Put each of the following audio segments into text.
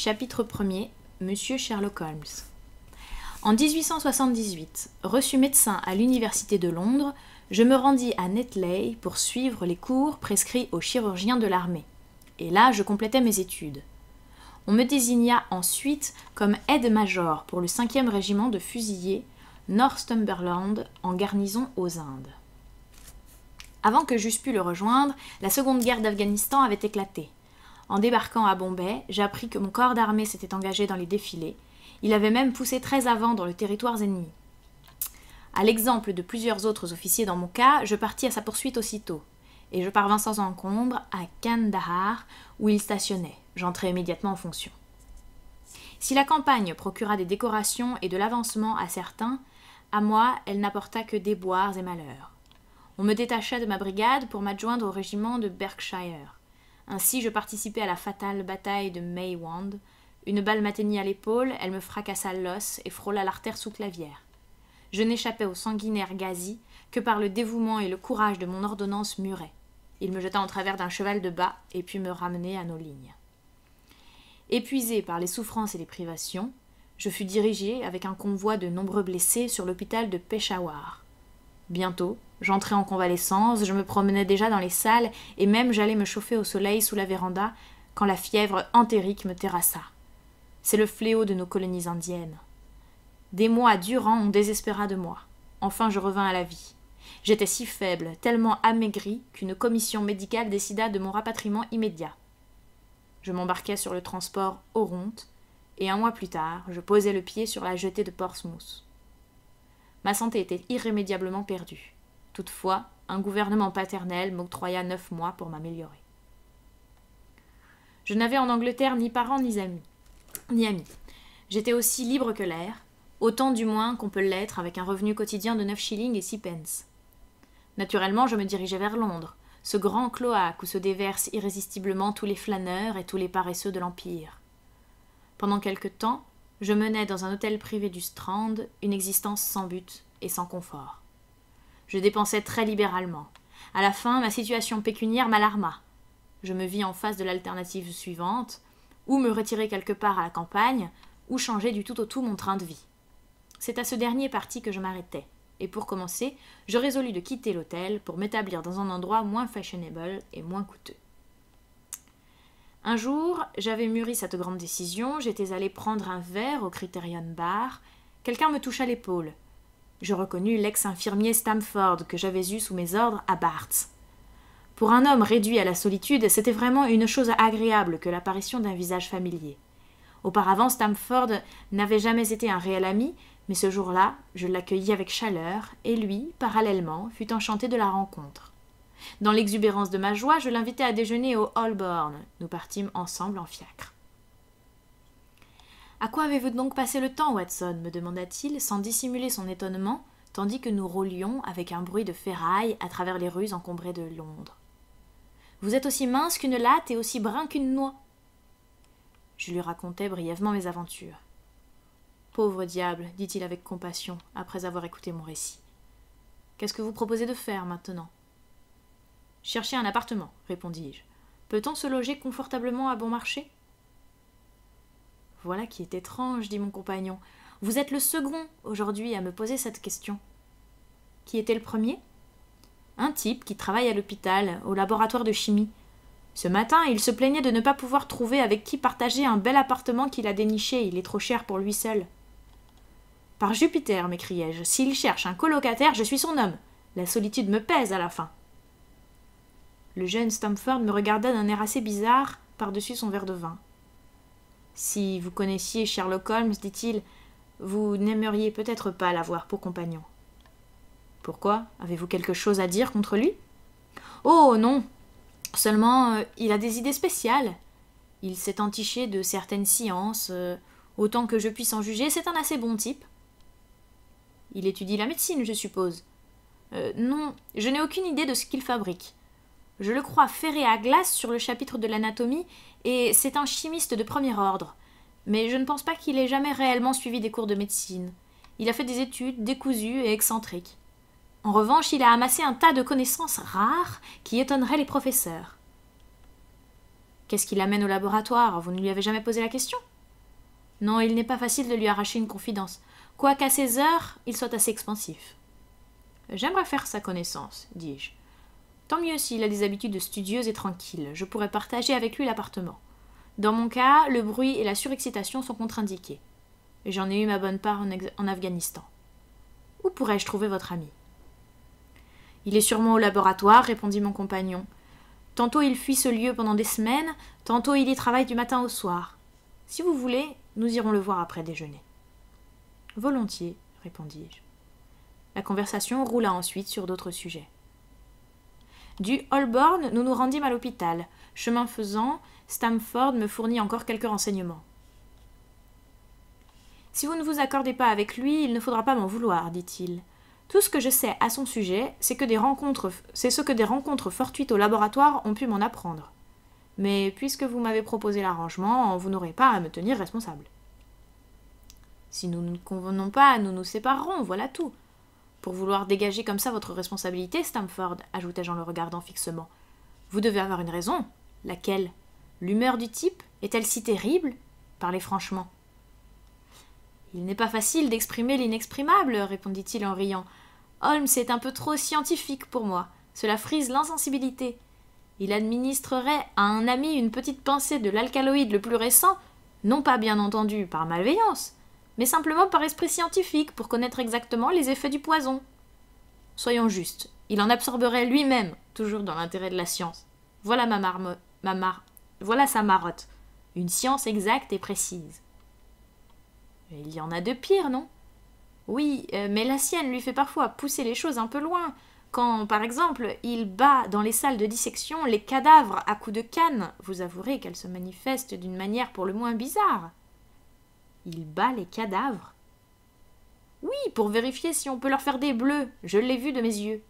Chapitre 1er. Monsieur Sherlock Holmes. En 1878, reçu médecin à l'université de Londres, je me rendis à Netley pour suivre les cours prescrits aux chirurgiens de l'armée. Et là, je complétais mes études. On me désigna ensuite comme aide-major pour le 5e régiment de fusiliers Northumberland en garnison aux Indes. Avant que j'eusse pu le rejoindre, la seconde guerre d'Afghanistan avait éclaté. En débarquant à Bombay, j'appris que mon corps d'armée s'était engagé dans les défilés. Il avait même poussé très avant dans le territoire ennemi. À l'exemple de plusieurs autres officiers dans mon cas, je partis à sa poursuite aussitôt, et je parvins sans encombre à Kandahar, où il stationnait. J'entrai immédiatement en fonction. Si la campagne procura des décorations et de l'avancement à certains, à moi, elle n'apporta que déboires et malheurs. On me détacha de ma brigade pour m'adjoindre au régiment de Berkshire. Ainsi, je participais à la fatale bataille de Maiwand. Une balle m'atteignit à l'épaule, elle me fracassa l'os et frôla l'artère sous-clavière. Je n'échappais au sanguinaire Ghazi que par le dévouement et le courage de mon ordonnance Muret. Il me jeta en travers d'un cheval de bas et puis me ramener à nos lignes. Épuisé par les souffrances et les privations, je fus dirigé avec un convoi de nombreux blessés sur l'hôpital de Peshawar. Bientôt, j'entrai en convalescence, je me promenais déjà dans les salles et même j'allais me chauffer au soleil sous la véranda quand la fièvre entérique me terrassa. C'est le fléau de nos colonies indiennes. Des mois durant, on désespéra de moi. Enfin, je revins à la vie. J'étais si faible, tellement amaigri, qu'une commission médicale décida de mon rapatriement immédiat. Je m'embarquai sur le transport Oronte, et un mois plus tard, je posai le pied sur la jetée de Portsmouth. Ma santé était irrémédiablement perdue. Toutefois, un gouvernement paternel m'octroya 9 mois pour m'améliorer. Je n'avais en Angleterre ni parents ni amis. J'étais aussi libre que l'air, autant du moins qu'on peut l'être avec un revenu quotidien de 9 shillings et 6 pence. Naturellement, je me dirigeais vers Londres, ce grand cloaque où se déversent irrésistiblement tous les flâneurs et tous les paresseux de l'Empire. Pendant quelque temps, je menais dans un hôtel privé du Strand une existence sans but et sans confort. Je dépensais très libéralement. À la fin, ma situation pécuniaire m'alarma. Je me vis en face de l'alternative suivante, ou me retirer quelque part à la campagne, ou changer du tout au tout mon train de vie. C'est à ce dernier parti que je m'arrêtais, et pour commencer, je résolus de quitter l'hôtel pour m'établir dans un endroit moins fashionable et moins coûteux. Un jour, j'avais mûri cette grande décision, j'étais allé prendre un verre au Criterion Bar, quelqu'un me toucha l'épaule. Je reconnus l'ex-infirmier Stamford que j'avais eu sous mes ordres à Barts. Pour un homme réduit à la solitude, c'était vraiment une chose agréable que l'apparition d'un visage familier. Auparavant, Stamford n'avait jamais été un réel ami, mais ce jour-là, je l'accueillis avec chaleur, et lui, parallèlement, fut enchanté de la rencontre. Dans l'exubérance de ma joie, je l'invitai à déjeuner au Holborn. Nous partîmes ensemble en fiacre. « À quoi avez-vous donc passé le temps, Watson » me demanda-t-il, sans dissimuler son étonnement, tandis que nous roulions avec un bruit de ferraille à travers les rues encombrées de Londres. « Vous êtes aussi mince qu'une latte et aussi brun qu'une noix. » Je lui racontai brièvement mes aventures. « Pauvre diable, dit-il avec compassion, après avoir écouté mon récit. Qu'est-ce que vous proposez de faire maintenant ? Chercher un appartement, répondis-je. Peut-on se loger confortablement à bon marché ? Voilà qui est étrange, dit mon compagnon. Vous êtes le second aujourd'hui à me poser cette question. Qui était le premier ? Un type qui travaille à l'hôpital, au laboratoire de chimie. Ce matin, il se plaignait de ne pas pouvoir trouver avec qui partager un bel appartement qu'il a déniché, il est trop cher pour lui seul. Par Jupiter, m'écriai-je, s'il cherche un colocataire, je suis son homme. La solitude me pèse à la fin. Le jeune Stamford me regarda d'un air assez bizarre par-dessus son verre de vin. Si vous connaissiez Sherlock Holmes, dit-il, vous n'aimeriez peut-être pas l'avoir pour compagnon. Pourquoi ? Avez-vous quelque chose à dire contre lui ? Oh non ! Seulement, il a des idées spéciales. Il s'est entiché de certaines sciences. Autant que je puisse en juger, c'est un assez bon type. Il étudie la médecine, je suppose. Non, je n'ai aucune idée de ce qu'il fabrique. Je le crois ferré à glace sur le chapitre de l'anatomie, et c'est un chimiste de premier ordre. Mais je ne pense pas qu'il ait jamais réellement suivi des cours de médecine. Il a fait des études décousues et excentriques. En revanche, il a amassé un tas de connaissances rares qui étonneraient les professeurs. Qu'est-ce qui l'amène au laboratoire ? Vous ne lui avez jamais posé la question ? Non, il n'est pas facile de lui arracher une confidence, quoiqu'à ses heures, il soit assez expansif. J'aimerais faire sa connaissance, dis-je. Tant mieux s'il a des habitudes studieuses et tranquilles, je pourrais partager avec lui l'appartement. Dans mon cas, le bruit et la surexcitation sont contre-indiqués. Et j'en ai eu ma bonne part en Afghanistan. Où pourrais-je trouver votre ami? Il est sûrement au laboratoire, répondit mon compagnon. Tantôt il fuit ce lieu pendant des semaines, tantôt il y travaille du matin au soir. Si vous voulez, nous irons le voir après déjeuner. Volontiers, répondis-je. La conversation roula ensuite sur d'autres sujets. Du Holborn, nous nous rendîmes à l'hôpital. Chemin faisant, Stamford me fournit encore quelques renseignements. Si vous ne vous accordez pas avec lui, il ne faudra pas m'en vouloir, dit-il. Tout ce que je sais à son sujet, c'est ce que des rencontres fortuites au laboratoire ont pu m'en apprendre. Mais puisque vous m'avez proposé l'arrangement, vous n'aurez pas à me tenir responsable. Si nous ne nous convenons pas, nous nous séparerons, voilà tout. Pour vouloir dégager comme ça votre responsabilité, Stamford, ajoutai-je en le regardant fixement, vous devez avoir une raison. Laquelle? L'humeur du type est-elle si terrible? Parlez franchement. Il n'est pas facile d'exprimer l'inexprimable, répondit-il en riant. Holmes est un peu trop scientifique pour moi. Cela frise l'insensibilité. Il administrerait à un ami une petite pincée de l'alcaloïde le plus récent, non pas bien entendu par malveillance, mais simplement par esprit scientifique pour connaître exactement les effets du poison. Soyons justes, il en absorberait lui-même, toujours dans l'intérêt de la science. Voilà voilà sa marotte, une science exacte et précise. Il y en a de pires, non? Oui, mais la sienne lui fait parfois pousser les choses un peu loin. Quand, par exemple, il bat dans les salles de dissection les cadavres à coups de canne, vous avouerez qu'elle se manifeste d'une manière pour le moins bizarre. Il bat les cadavres? Oui, pour vérifier si on peut leur faire des bleus. Je l'ai vu de mes yeux.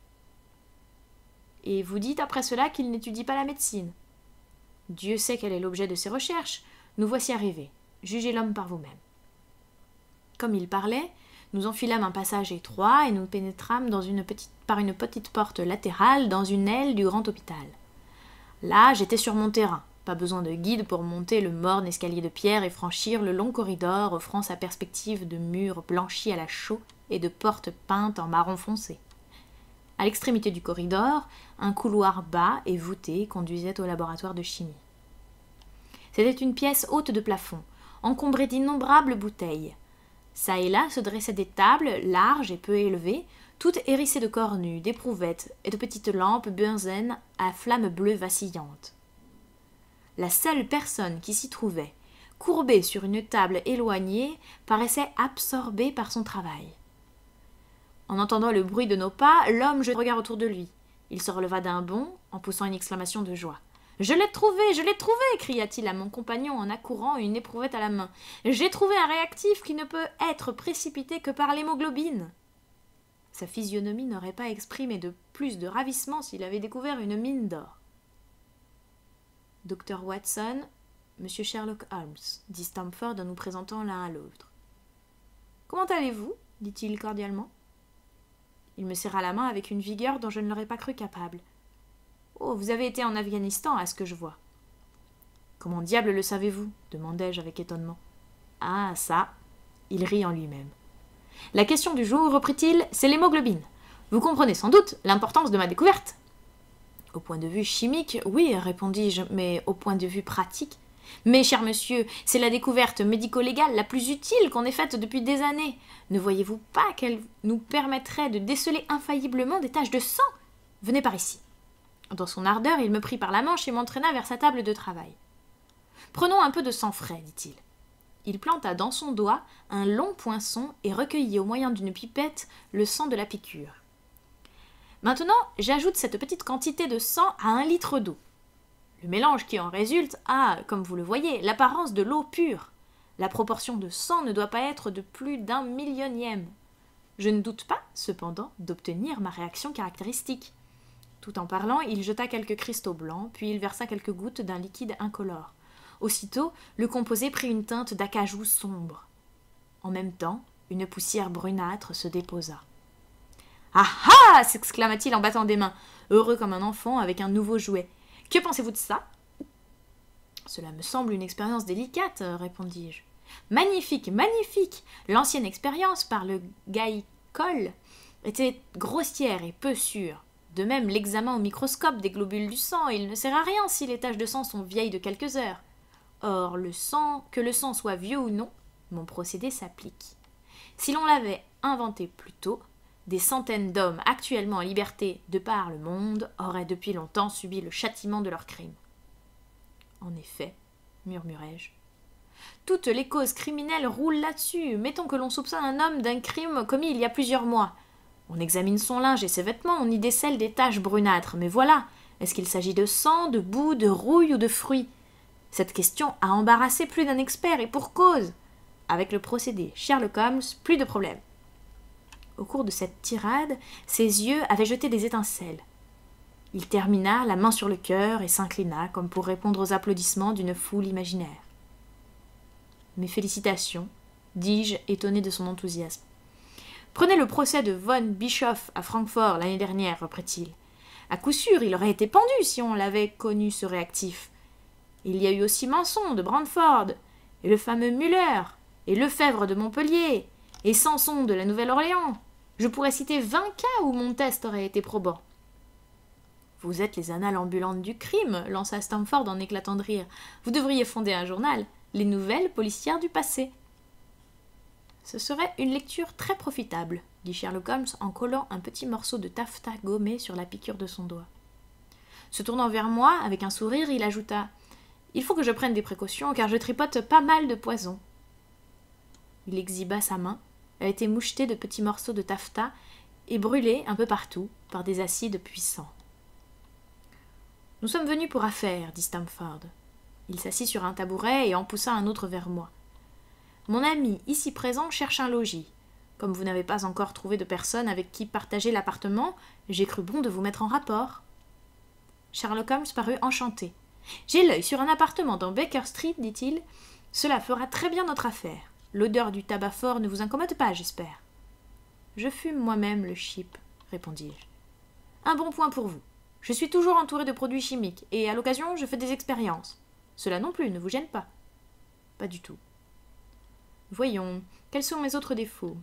Et vous dites après cela qu'il n'étudie pas la médecine. Dieu sait quel est l'objet de ses recherches. Nous voici arrivés. Jugez l'homme par vous-même. Comme il parlait, nous enfilâmes un passage étroit et nous pénétrâmes par une petite porte latérale dans une aile du grand hôpital. Là, j'étais sur mon terrain. Pas besoin de guide pour monter le morne escalier de pierre et franchir le long corridor offrant sa perspective de murs blanchis à la chaux et de portes peintes en marron foncé. À l'extrémité du corridor, un couloir bas et voûté conduisait au laboratoire de chimie. C'était une pièce haute de plafond, encombrée d'innombrables bouteilles. Çà et là se dressaient des tables, larges et peu élevées, toutes hérissées de cornues, d'éprouvettes et de petites lampes bunsen à flammes bleues vacillantes. La seule personne qui s'y trouvait, courbée sur une table éloignée, paraissait absorbée par son travail. En entendant le bruit de nos pas, l'homme jeta un regard autour de lui. Il se releva d'un bond, en poussant une exclamation de joie. « Je l'ai trouvé, je l'ai trouvé !» cria-t-il à mon compagnon en accourant une éprouvette à la main. « J'ai trouvé un réactif qui ne peut être précipité que par l'hémoglobine !» Sa physionomie n'aurait pas exprimé de plus de ravissement s'il avait découvert une mine d'or. « Dr. Watson, Monsieur Sherlock Holmes, » dit Stamford en nous présentant l'un à l'autre. « Comment allez-vous » dit-il cordialement. Il me serra la main avec une vigueur dont je ne l'aurais pas cru capable. « Oh, vous avez été en Afghanistan, à ce que je vois. »« Comment diable le savez-vous » demandai-je avec étonnement. « Ah, ça !» Il rit en lui-même. « La question du jour, reprit-il, c'est l'hémoglobine. Vous comprenez sans doute l'importance de ma découverte. » « Au point de vue chimique, oui, répondis-je, mais au point de vue pratique. Mais, cher monsieur, c'est la découverte médico-légale la plus utile qu'on ait faite depuis des années. Ne voyez-vous pas qu'elle nous permettrait de déceler infailliblement des taches de sang? Venez par ici. » Dans son ardeur, il me prit par la manche et m'entraîna vers sa table de travail. « Prenons un peu de sang frais, dit-il. » Il planta dans son doigt un long poinçon et recueillit au moyen d'une pipette le sang de la piqûre. Maintenant, j'ajoute cette petite quantité de sang à 1 litre d'eau. Le mélange qui en résulte a, comme vous le voyez, l'apparence de l'eau pure. La proportion de sang ne doit pas être de plus d'1 millionième. Je ne doute pas, cependant, d'obtenir ma réaction caractéristique. Tout en parlant, il jeta quelques cristaux blancs, puis il versa quelques gouttes d'un liquide incolore. Aussitôt, le composé prit une teinte d'acajou sombre. En même temps, une poussière brunâtre se déposa. « Ah ah !» s'exclama-t-il en battant des mains, heureux comme un enfant avec un nouveau jouet. « Que pensez-vous de ça ?»« Cela me semble une expérience délicate, répondis-je. Magnifique, magnifique! L'ancienne expérience par le Guy Cole était grossière et peu sûre. De même, l'examen au microscope des globules du sang, il ne sert à rien si les taches de sang sont vieilles de quelques heures. Or, que le sang soit vieux ou non, mon procédé s'applique. Si l'on l'avait inventé plus tôt, des centaines d'hommes actuellement en liberté de par le monde auraient depuis longtemps subi le châtiment de leurs crimes. En effet, murmurai-je, toutes les causes criminelles roulent là-dessus. Mettons que l'on soupçonne un homme d'un crime commis il y a plusieurs mois. On examine son linge et ses vêtements, on y décèle des taches brunâtres. Mais voilà, est-ce qu'il s'agit de sang, de boue, de rouille ou de fruits? Cette question a embarrassé plus d'un expert, et pour cause. Avec le procédé Sherlock Holmes, plus de problème. Au cours de cette tirade, ses yeux avaient jeté des étincelles. Il termina, la main sur le cœur, et s'inclina, comme pour répondre aux applaudissements d'une foule imaginaire. « Mes félicitations, » dis-je, étonné de son enthousiasme. « Prenez le procès de von Bischoff à Francfort l'année dernière, reprit-il. À coup sûr, il aurait été pendu si on l'avait connu ce réactif. Il y a eu aussi Manson de Brantford, et le fameux Müller, et Lefebvre de Montpellier, et Samson de la Nouvelle-Orléans. Je pourrais citer 20 cas où mon test aurait été probant. »« Vous êtes les annales ambulantes du crime, lança Stamford en éclatant de rire. Vous devriez fonder un journal, les nouvelles policières du passé. »« Ce serait une lecture très profitable, dit Sherlock Holmes en collant un petit morceau de taffetas gommé sur la piqûre de son doigt. Se tournant vers moi, avec un sourire, il ajouta « Il faut que je prenne des précautions, car je tripote pas mal de poison. » Il exhiba sa main. Elle était mouchetée de petits morceaux de taffetas et brûlée un peu partout par des acides puissants. « Nous sommes venus pour affaire, dit Stamford. Il s'assit sur un tabouret et en poussa un autre vers moi. Mon ami, ici présent, cherche un logis. Comme vous n'avez pas encore trouvé de personne avec qui partager l'appartement, j'ai cru bon de vous mettre en rapport. Sherlock Holmes parut enchanté. « J'ai l'œil sur un appartement dans Baker Street, dit-il. Cela fera très bien notre affaire. L'odeur du tabac fort ne vous incommode pas, j'espère. »« Je fume moi-même le chip, répondis-je. Un bon point pour vous. Je suis toujours entouré de produits chimiques, et à l'occasion, je fais des expériences. Cela non plus ne vous gêne pas. Pas du tout. Voyons, quels sont mes autres défauts?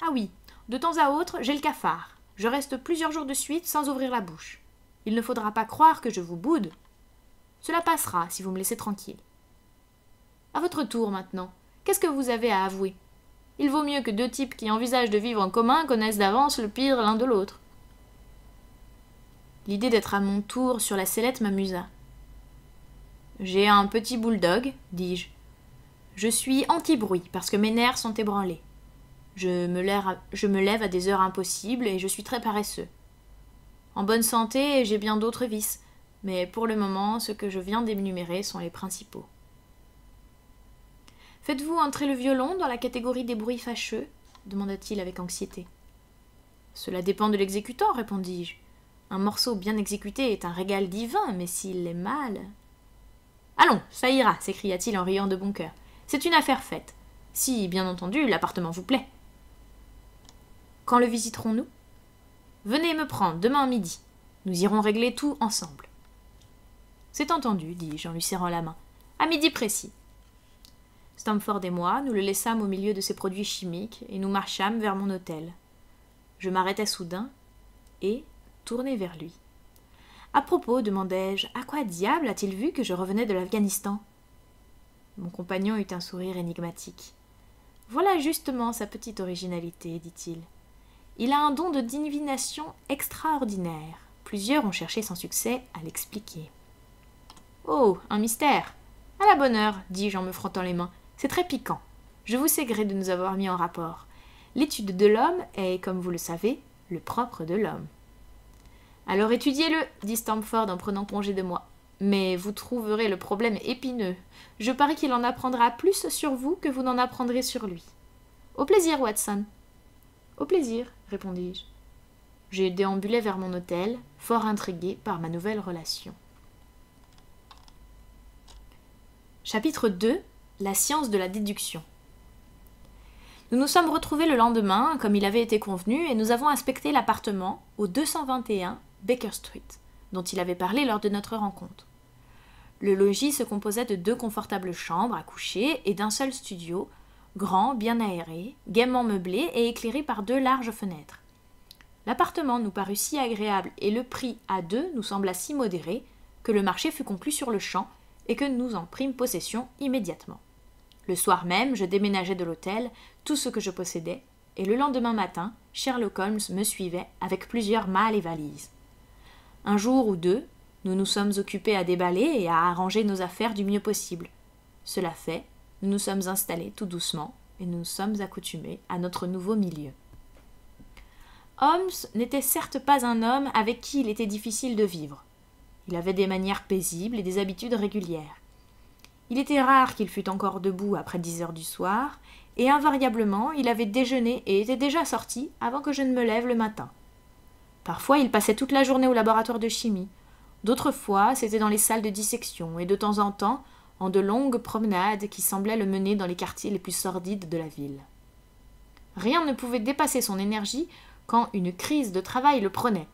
Ah oui, de temps à autre, j'ai le cafard. Je reste plusieurs jours de suite sans ouvrir la bouche. Il ne faudra pas croire que je vous boude. Cela passera si vous me laissez tranquille. À votre tour maintenant. Qu'est-ce que vous avez à avouer? Il vaut mieux que deux types qui envisagent de vivre en commun connaissent d'avance le pire l'un de l'autre. L'idée d'être à mon tour sur la sellette m'amusa. J'ai un petit bulldog, dis-je. Je suis anti-bruit parce que mes nerfs sont ébranlés. Je me lève à des heures impossibles et je suis très paresseux. En bonne santé, j'ai bien d'autres vices, mais pour le moment, ceux que je viens d'énumérer sont les principaux. Faites-vous entrer le violon dans la catégorie des bruits fâcheux? Demanda-t-il avec anxiété. Cela dépend de l'exécutant, répondis-je. Un morceau bien exécuté est un régal divin, mais s'il est mal... Allons, ça ira, s'écria-t-il en riant de bon cœur. C'est une affaire faite. Si, bien entendu, l'appartement vous plaît. Quand le visiterons-nous? Venez me prendre demain à midi. Nous irons régler tout ensemble. C'est entendu, dis-je en lui serrant la main. À midi précis. Stamford et moi, nous le laissâmes au milieu de ces produits chimiques et nous marchâmes vers mon hôtel. Je m'arrêtai soudain et, tourné vers lui. À propos, demandai-je, à quoi diable a-t-il vu que je revenais de l'Afghanistan? Mon compagnon eut un sourire énigmatique. Voilà justement sa petite originalité, dit-il. Il a un don de divination extraordinaire. Plusieurs ont cherché sans succès à l'expliquer. Oh, un mystère! À la bonne heure, dis-je en me frottant les mains. C'est très piquant. Je vous sais gré de nous avoir mis en rapport. L'étude de l'homme est, comme vous le savez, le propre de l'homme. Alors étudiez-le, dit Stamford en prenant congé de moi. Mais vous trouverez le problème épineux. Je parie qu'il en apprendra plus sur vous que vous n'en apprendrez sur lui. Au plaisir, Watson. Au plaisir, répondis-je. J'ai déambulé vers mon hôtel, fort intrigué par ma nouvelle relation. Chapitre 2. La science de la déduction. Nous nous sommes retrouvés le lendemain, comme il avait été convenu, et nous avons inspecté l'appartement au 221 Baker Street, dont il avait parlé lors de notre rencontre. Le logis se composait de 2 confortables chambres à coucher et d'un seul studio, grand, bien aéré, gaiement meublé et éclairé par 2 larges fenêtres. L'appartement nous parut si agréable et le prix à 2 nous sembla si modéré que le marché fut conclu sur-le-champ et que nous en prîmes possession immédiatement. Le soir même, je déménageai de l'hôtel tout ce que je possédais, et le lendemain matin, Sherlock Holmes me suivait avec plusieurs malles et valises. Un jour ou 2, nous nous sommes occupés à déballer et à arranger nos affaires du mieux possible. Cela fait, nous nous sommes installés tout doucement et nous nous sommes accoutumés à notre nouveau milieu. Holmes n'était certes pas un homme avec qui il était difficile de vivre. Il avait des manières paisibles et des habitudes régulières. Il était rare qu'il fût encore debout après 10 heures du soir, et invariablement il avait déjeuné et était déjà sorti avant que je ne me lève le matin. Parfois il passait toute la journée au laboratoire de chimie, d'autres fois c'était dans les salles de dissection, et de temps en temps en de longues promenades qui semblaient le mener dans les quartiers les plus sordides de la ville. Rien ne pouvait dépasser son énergie quand une crise de travail le prenait,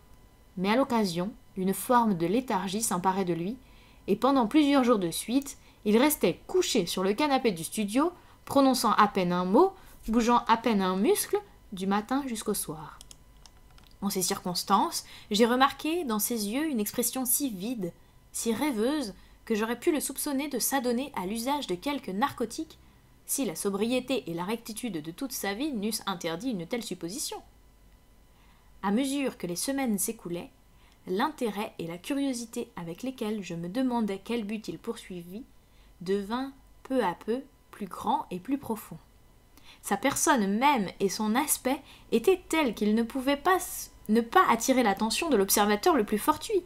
mais à l'occasion, une forme de léthargie s'emparait de lui, et pendant plusieurs jours de suite, il restait couché sur le canapé du studio, prononçant à peine un mot, bougeant à peine un muscle, du matin jusqu'au soir. En ces circonstances, j'ai remarqué dans ses yeux une expression si vide, si rêveuse, que j'aurais pu le soupçonner de s'adonner à l'usage de quelque narcotique, si la sobriété et la rectitude de toute sa vie n'eussent interdit une telle supposition. À mesure que les semaines s'écoulaient, l'intérêt et la curiosité avec lesquels je me demandais quel but il poursuivit devint peu à peu plus grand et plus profond. Sa personne même et son aspect étaient tels qu'il ne pouvait pas ne pas attirer l'attention de l'observateur le plus fortuit.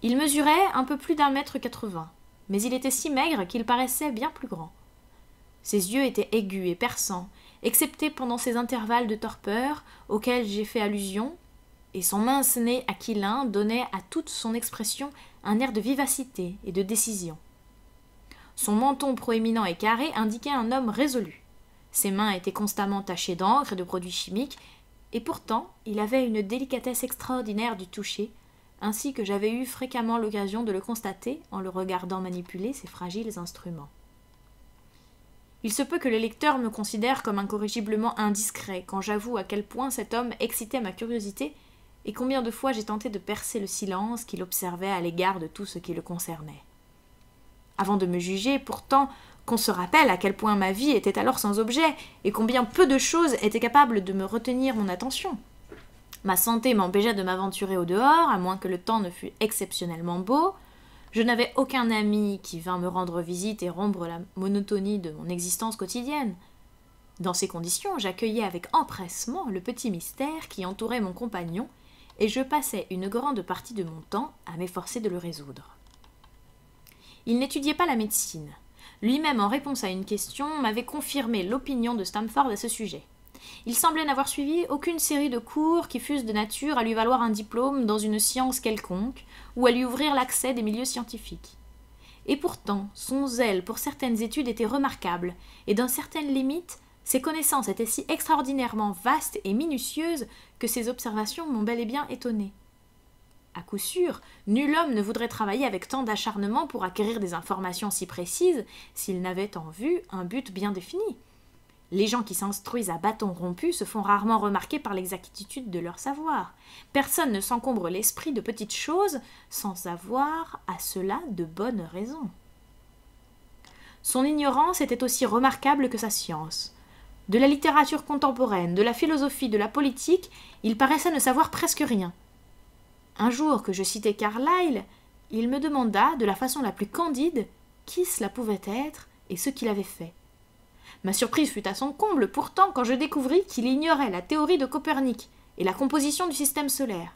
Il mesurait un peu plus d'1,80 m, mais il était si maigre qu'il paraissait bien plus grand. Ses yeux étaient aigus et perçants, excepté pendant ces intervalles de torpeur auxquels j'ai fait allusion, et son mince nez aquilin donnait à toute son expression un air de vivacité et de décision. Son menton proéminent et carré indiquait un homme résolu. Ses mains étaient constamment tachées d'encre et de produits chimiques, et pourtant il avait une délicatesse extraordinaire du toucher, ainsi que j'avais eu fréquemment l'occasion de le constater en le regardant manipuler ces fragiles instruments. Il se peut que le lecteur me considère comme incorrigiblement indiscret quand j'avoue à quel point cet homme excitait ma curiosité et combien de fois j'ai tenté de percer le silence qu'il observait à l'égard de tout ce qui le concernait. Avant de me juger, pourtant, qu'on se rappelle à quel point ma vie était alors sans objet et combien peu de choses étaient capables de me retenir mon attention. Ma santé m'empêchait de m'aventurer au dehors, à moins que le temps ne fût exceptionnellement beau. Je n'avais aucun ami qui vînt me rendre visite et rompre la monotonie de mon existence quotidienne. Dans ces conditions, j'accueillais avec empressement le petit mystère qui entourait mon compagnon, et je passais une grande partie de mon temps à m'efforcer de le résoudre. Il n'étudiait pas la médecine. Lui-même, en réponse à une question, m'avait confirmé l'opinion de Stamford à ce sujet. Il semblait n'avoir suivi aucune série de cours qui fussent de nature à lui valoir un diplôme dans une science quelconque ou à lui ouvrir l'accès des milieux scientifiques. Et pourtant, son zèle pour certaines études était remarquable, et dans certaines limites, ses connaissances étaient si extraordinairement vastes et minutieuses que ses observations m'ont bel et bien étonné. À coup sûr, nul homme ne voudrait travailler avec tant d'acharnement pour acquérir des informations si précises s'il n'avait en vue un but bien défini. Les gens qui s'instruisent à bâton rompu se font rarement remarquer par l'exactitude de leur savoir. Personne ne s'encombre l'esprit de petites choses sans avoir à cela de bonnes raisons. Son ignorance était aussi remarquable que sa science. De la littérature contemporaine, de la philosophie, de la politique, il paraissait ne savoir presque rien. Un jour que je citai Carlyle, il me demanda, de la façon la plus candide, qui cela pouvait être et ce qu'il avait fait. Ma surprise fut à son comble pourtant quand je découvris qu'il ignorait la théorie de Copernic et la composition du système solaire.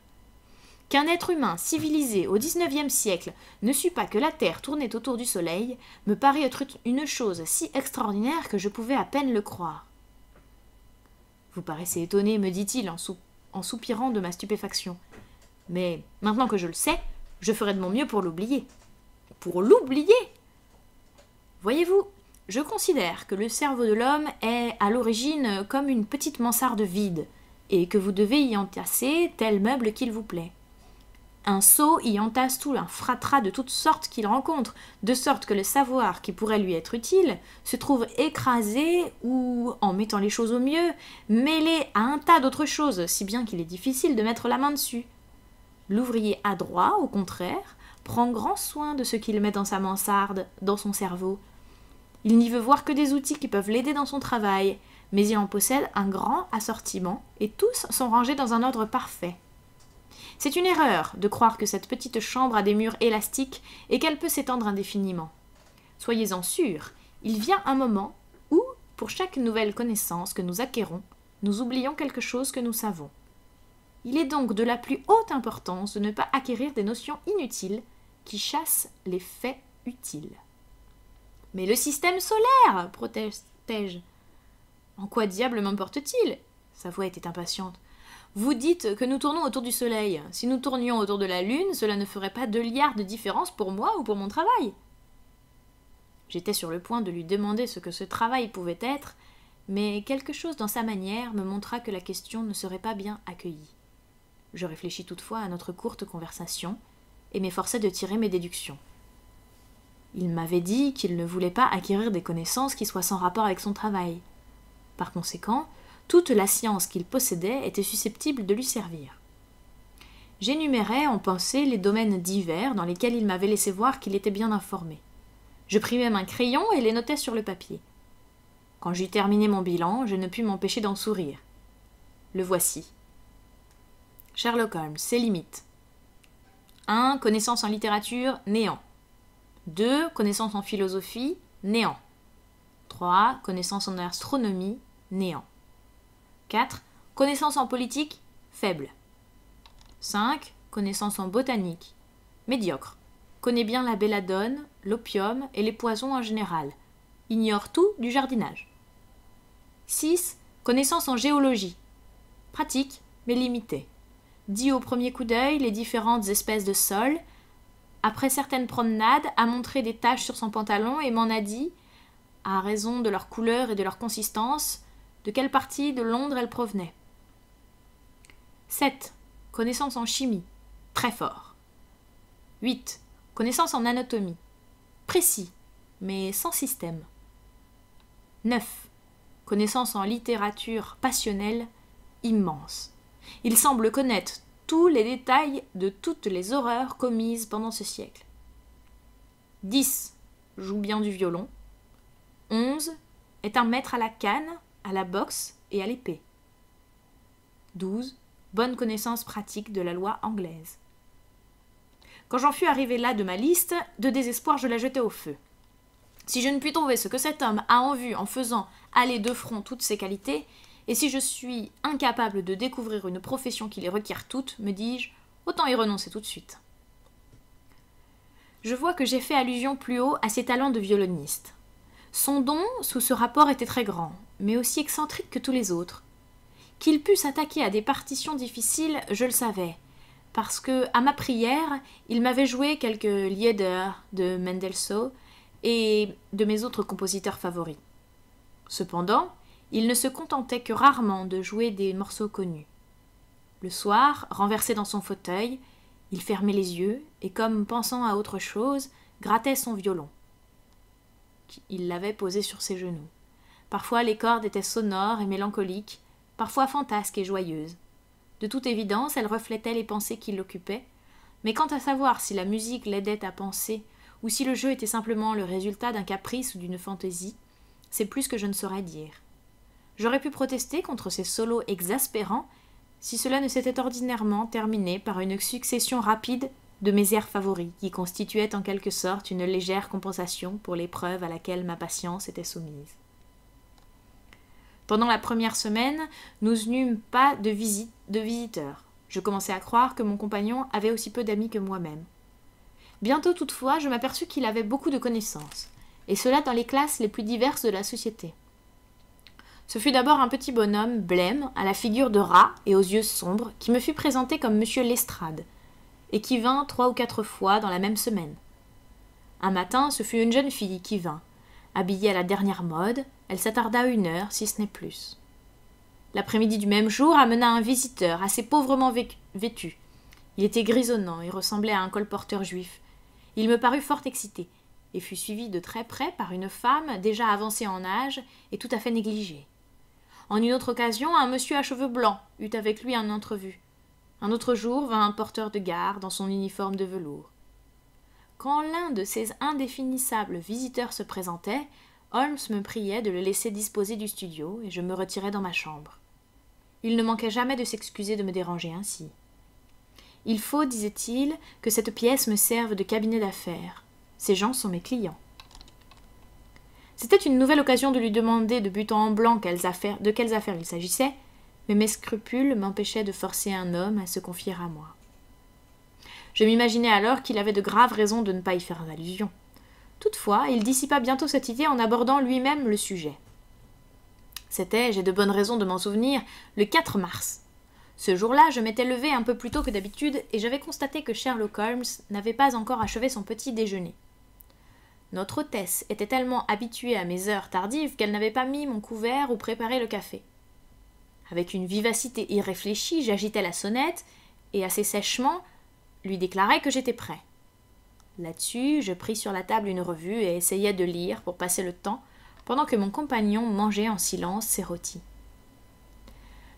Qu'un être humain civilisé au XIXe siècle ne sût pas que la Terre tournait autour du Soleil me parut être une chose si extraordinaire que je pouvais à peine le croire. « Vous paraissez étonné, me dit-il en soupirant de ma stupéfaction. Mais maintenant que je le sais, je ferai de mon mieux pour l'oublier. » « Pour l'oublier ! Voyez-vous, je considère que le cerveau de l'homme est à l'origine comme une petite mansarde vide, et que vous devez y entasser tel meuble qu'il vous plaît. Un sot y entasse tout un fratras de toutes sortes qu'il rencontre, de sorte que le savoir qui pourrait lui être utile se trouve écrasé ou, en mettant les choses au mieux, mêlé à un tas d'autres choses, si bien qu'il est difficile de mettre la main dessus. L'ouvrier adroit, au contraire, prend grand soin de ce qu'il met dans sa mansarde, dans son cerveau. Il n'y veut voir que des outils qui peuvent l'aider dans son travail, mais il en possède un grand assortiment, et tous sont rangés dans un ordre parfait. C'est une erreur de croire que cette petite chambre a des murs élastiques et qu'elle peut s'étendre indéfiniment. Soyez-en sûrs, il vient un moment où, pour chaque nouvelle connaissance que nous acquérons, nous oublions quelque chose que nous savons. Il est donc de la plus haute importance de ne pas acquérir des notions inutiles qui chassent les faits utiles. « Mais le système solaire !» protestai-je. « En quoi diable m'importe-t-il » Sa voix était impatiente. Vous dites que nous tournons autour du soleil. Si nous tournions autour de la lune, cela ne ferait pas 2 liards de différence pour moi ou pour mon travail. J'étais sur le point de lui demander ce que ce travail pouvait être, mais quelque chose dans sa manière me montra que la question ne serait pas bien accueillie. Je réfléchis toutefois à notre courte conversation et m'efforçai de tirer mes déductions. Il m'avait dit qu'il ne voulait pas acquérir des connaissances qui soient sans rapport avec son travail. Par conséquent, toute la science qu'il possédait était susceptible de lui servir. J'énumérai en pensée les domaines divers dans lesquels il m'avait laissé voir qu'il était bien informé. Je pris même un crayon et les notai sur le papier. Quand j'eus terminé mon bilan, je ne pus m'empêcher d'en sourire. Le voici. Sherlock Holmes, ses limites. 1. Connaissance en littérature, néant. 2. Connaissance en philosophie, néant. 3. Connaissance en astronomie, néant. 4. Connaissance en politique, faible. 5. Connaissance en botanique, médiocre. Connaît bien la belladone, l'opium et les poisons en général. Ignore tout du jardinage. 6. Connaissance en géologie. Pratique, mais limitée. Dit au premier coup d'œil les différentes espèces de sol. Après certaines promenades, a montré des taches sur son pantalon et m'en a dit, à raison de leur couleur et de leur consistance, de quelle partie de Londres elles provenaient. 7. Connaissance en chimie. Très fort. 8. Connaissance en anatomie. Précis, mais sans système. 9. Connaissance en littérature passionnelle. Immense. Il semble connaître tous les détails de toutes les horreurs commises pendant ce siècle. 10. Joue bien du violon. 11. Est un maître à la canne, à la boxe et à l'épée. 12. Bonne connaissance pratique de la loi anglaise. Quand j'en fus arrivé là de ma liste, de désespoir je la jetai au feu. Si je ne puis trouver ce que cet homme a en vue en faisant aller de front toutes ses qualités, et si je suis incapable de découvrir une profession qui les requiert toutes, me dis-je, autant y renoncer tout de suite. Je vois que j'ai fait allusion plus haut à ses talents de violoniste. Son don, sous ce rapport, était très grand, mais aussi excentrique que tous les autres. Qu'il pût s'attaquer à des partitions difficiles, je le savais, parce que, à ma prière, il m'avait joué quelques Lieder de Mendelssohn et de mes autres compositeurs favoris. Cependant, il ne se contentait que rarement de jouer des morceaux connus. Le soir, renversé dans son fauteuil, il fermait les yeux et, comme pensant à autre chose, grattait son violon. Il l'avait posé sur ses genoux. Parfois les cordes étaient sonores et mélancoliques, parfois fantasques et joyeuses. De toute évidence, elles reflétaient les pensées qui l'occupaient, mais quant à savoir si la musique l'aidait à penser ou si le jeu était simplement le résultat d'un caprice ou d'une fantaisie, c'est plus que je ne saurais dire. J'aurais pu protester contre ces solos exaspérants si cela ne s'était ordinairement terminé par une succession rapide de mes airs favoris, qui constituaient en quelque sorte une légère compensation pour l'épreuve à laquelle ma patience était soumise. Pendant la première semaine, nous n'eûmes pas de visiteurs. Je commençais à croire que mon compagnon avait aussi peu d'amis que moi-même. Bientôt toutefois, je m'aperçus qu'il avait beaucoup de connaissances, et cela dans les classes les plus diverses de la société. Ce fut d'abord un petit bonhomme blême, à la figure de rat et aux yeux sombres, qui me fut présenté comme monsieur Lestrade, et qui vint 3 ou 4 fois dans la même semaine. Un matin, ce fut une jeune fille qui vint. Habillée à la dernière mode, elle s'attarda 1 heure, si ce n'est plus. L'après-midi du même jour amena un visiteur, assez pauvrement vêtu. Il était grisonnant et ressemblait à un colporteur juif. Il me parut fort excité, et fut suivi de très près par une femme déjà avancée en âge et tout à fait négligée. En une autre occasion, un monsieur à cheveux blancs eut avec lui une entrevue. Un autre jour vint un porteur de gare dans son uniforme de velours. Quand l'un de ces indéfinissables visiteurs se présentait, Holmes me priait de le laisser disposer du studio, et je me retirais dans ma chambre. Il ne manquait jamais de s'excuser de me déranger ainsi. « Il faut, disait-il, que cette pièce me serve de cabinet d'affaires. Ces gens sont mes clients. » C'était une nouvelle occasion de lui demander de but en blanc de quelles affaires il s'agissait, mais mes scrupules m'empêchaient de forcer un homme à se confier à moi. Je m'imaginais alors qu'il avait de graves raisons de ne pas y faire allusion. Toutefois, il dissipa bientôt cette idée en abordant lui-même le sujet. C'était, j'ai de bonnes raisons de m'en souvenir, le 4 mars. Ce jour-là, je m'étais levé un peu plus tôt que d'habitude et j'avais constaté que Sherlock Holmes n'avait pas encore achevé son petit déjeuner. Notre hôtesse était tellement habituée à mes heures tardives qu'elle n'avait pas mis mon couvert ou préparé le café. Avec une vivacité irréfléchie, j'agitai la sonnette et, assez sèchement, lui déclarai que j'étais prêt. Là-dessus, je pris sur la table une revue et essayai de lire pour passer le temps, pendant que mon compagnon mangeait en silence ses rôtis.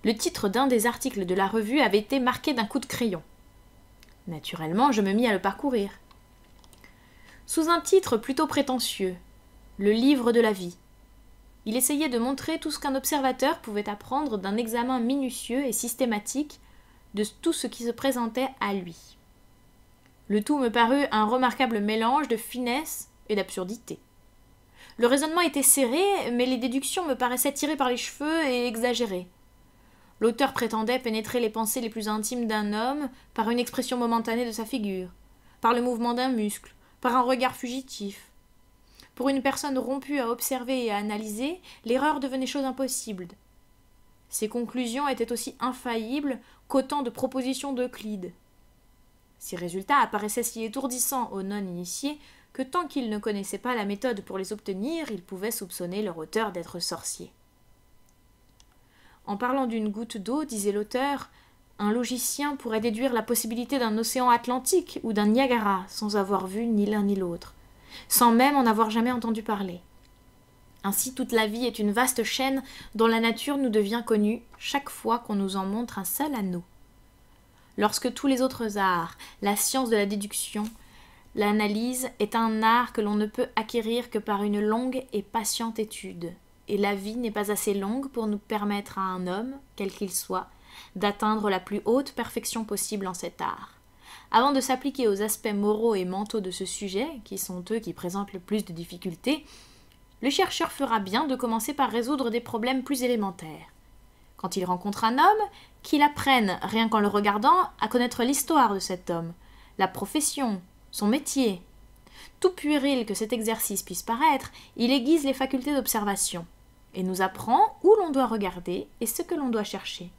Le titre d'un des articles de la revue avait été marqué d'un coup de crayon. Naturellement, je me mis à le parcourir. Sous un titre plutôt prétentieux, « Le livre de la vie », il essayait de montrer tout ce qu'un observateur pouvait apprendre d'un examen minutieux et systématique de tout ce qui se présentait à lui. Le tout me parut un remarquable mélange de finesse et d'absurdité. Le raisonnement était serré, mais les déductions me paraissaient tirées par les cheveux et exagérées. L'auteur prétendait pénétrer les pensées les plus intimes d'un homme par une expression momentanée de sa figure, par le mouvement d'un muscle, par un regard fugitif. Pour une personne rompue à observer et à analyser, l'erreur devenait chose impossible. Ses conclusions étaient aussi infaillibles qu'autant de propositions d'Euclide. Ces résultats apparaissaient si étourdissants aux non-initiés que tant qu'ils ne connaissaient pas la méthode pour les obtenir, ils pouvaient soupçonner leur auteur d'être sorcier. En parlant d'une goutte d'eau, disait l'auteur, un logicien pourrait déduire la possibilité d'un océan Atlantique ou d'un Niagara sans avoir vu ni l'un ni l'autre, sans même en avoir jamais entendu parler. Ainsi, toute la vie est une vaste chaîne dont la nature nous devient connue chaque fois qu'on nous en montre un seul anneau. Lorsque tous les autres arts, la science de la déduction, l'analyse est un art que l'on ne peut acquérir que par une longue et patiente étude, et la vie n'est pas assez longue pour nous permettre à un homme, quel qu'il soit, d'atteindre la plus haute perfection possible en cet art. Avant de s'appliquer aux aspects moraux et mentaux de ce sujet, qui sont eux qui présentent le plus de difficultés, le chercheur fera bien de commencer par résoudre des problèmes plus élémentaires. Quand il rencontre un homme, qu'il apprenne, rien qu'en le regardant, à connaître l'histoire de cet homme, la profession, son métier. Tout puéril que cet exercice puisse paraître, il aiguise les facultés d'observation, et nous apprend où l'on doit regarder et ce que l'on doit chercher.